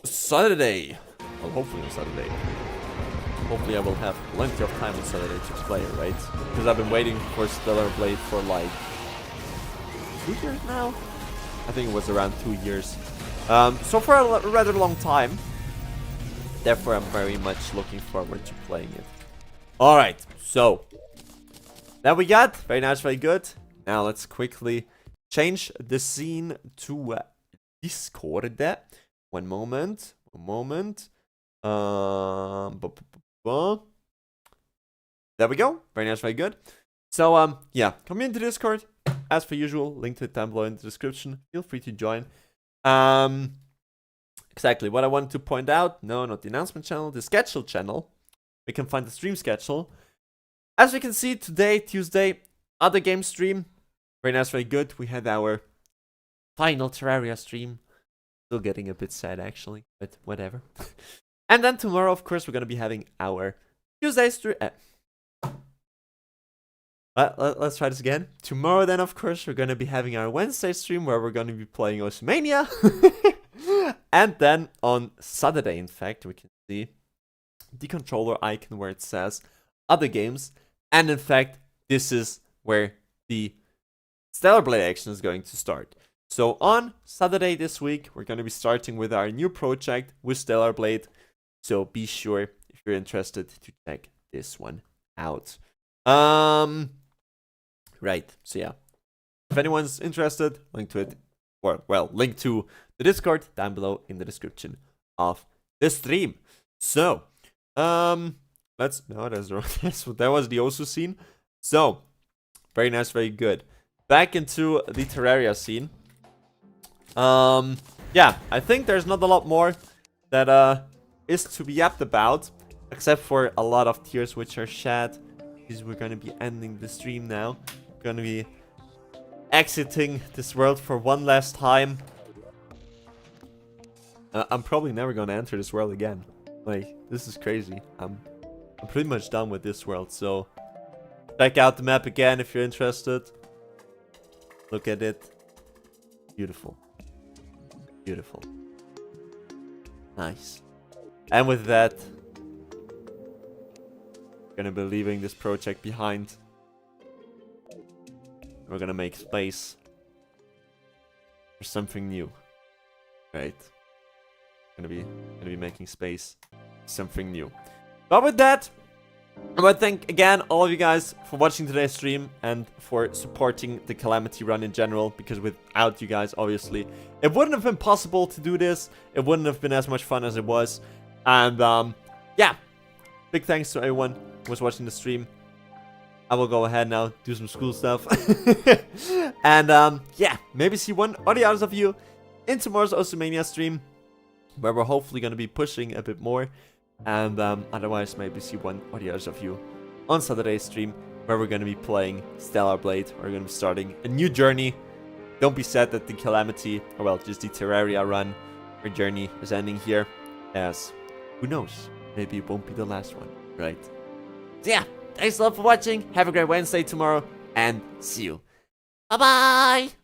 Saturday. Well, hopefully on Saturday. Hopefully I will have plenty of time on Saturday to play, right? Because I've been waiting for Stellar Blade for like 2 years now? I think it was around 2 years. So for a rather long time. Therefore, I'm very much looking forward to playing it. Alright, so that we got. Very nice, very good. Now let's quickly change the scene to Discord. One moment. There we go. Very nice, very good. So, yeah, come into Discord. As per usual, link to it down below in the description. Feel free to join. Exactly what I wanted to point out. No, not the announcement channel. The schedule channel. We can find the stream schedule. As we can see, today, Tuesday, other game stream. Very nice, very good. We had our Final Terraria stream. Still getting a bit sad, actually, but whatever. And then tomorrow, of course, we're going to be having our Tuesday stream. Let's try this again. Tomorrow, then, of course, we're going to be having our Wednesday stream where we're going to be playing Oceania. And then on Saturday, in fact, we can see the controller icon where it says other games. And in fact, this is where the Stellar Blade action is going to start. So on Saturday this week, we're going to be starting with our new project with Stellar Blade. So be sure, if you're interested, to check this one out. Right, so yeah. If anyone's interested, link to it, or, well, link to the Discord down below in the description of the stream. So, that was the Osu scene. So, very nice, very good. Back into the Terraria scene. Yeah, I think there's not a lot more that is to be yapped about, except for a lot of tears which are shed, because we're gonna be ending the stream now. We're gonna be exiting this world for one last time. I'm probably never gonna enter this world again. Like, this is crazy. I'm pretty much done with this world, so check out the map again if you're interested. Look at it. Beautiful. Beautiful. Nice. And with that, we're gonna be leaving this project behind. We're gonna make space for something new. Right? Gonna be making space for something new. But with that, I want to thank again all of you guys for watching today's stream and for supporting the Calamity run in general, because without you guys, obviously, it wouldn't have been possible to do this. It wouldn't have been as much fun as it was. And yeah, big thanks to everyone who was watching the stream. I will go ahead now, do some school stuff. And yeah, maybe see one or the others of you in tomorrow's Osumania stream, where we're hopefully going to be pushing a bit more. And otherwise, maybe see one or the others of you on Saturday's stream, where we're going to be playing Stellar Blade. We're going to be starting a new journey. Don't be sad that the Calamity, or well, just the Terraria run, our journey is ending here, as who knows, maybe it won't be the last one, right? So yeah, thanks a lot for watching, have a great Wednesday tomorrow, and see you. Bye-bye!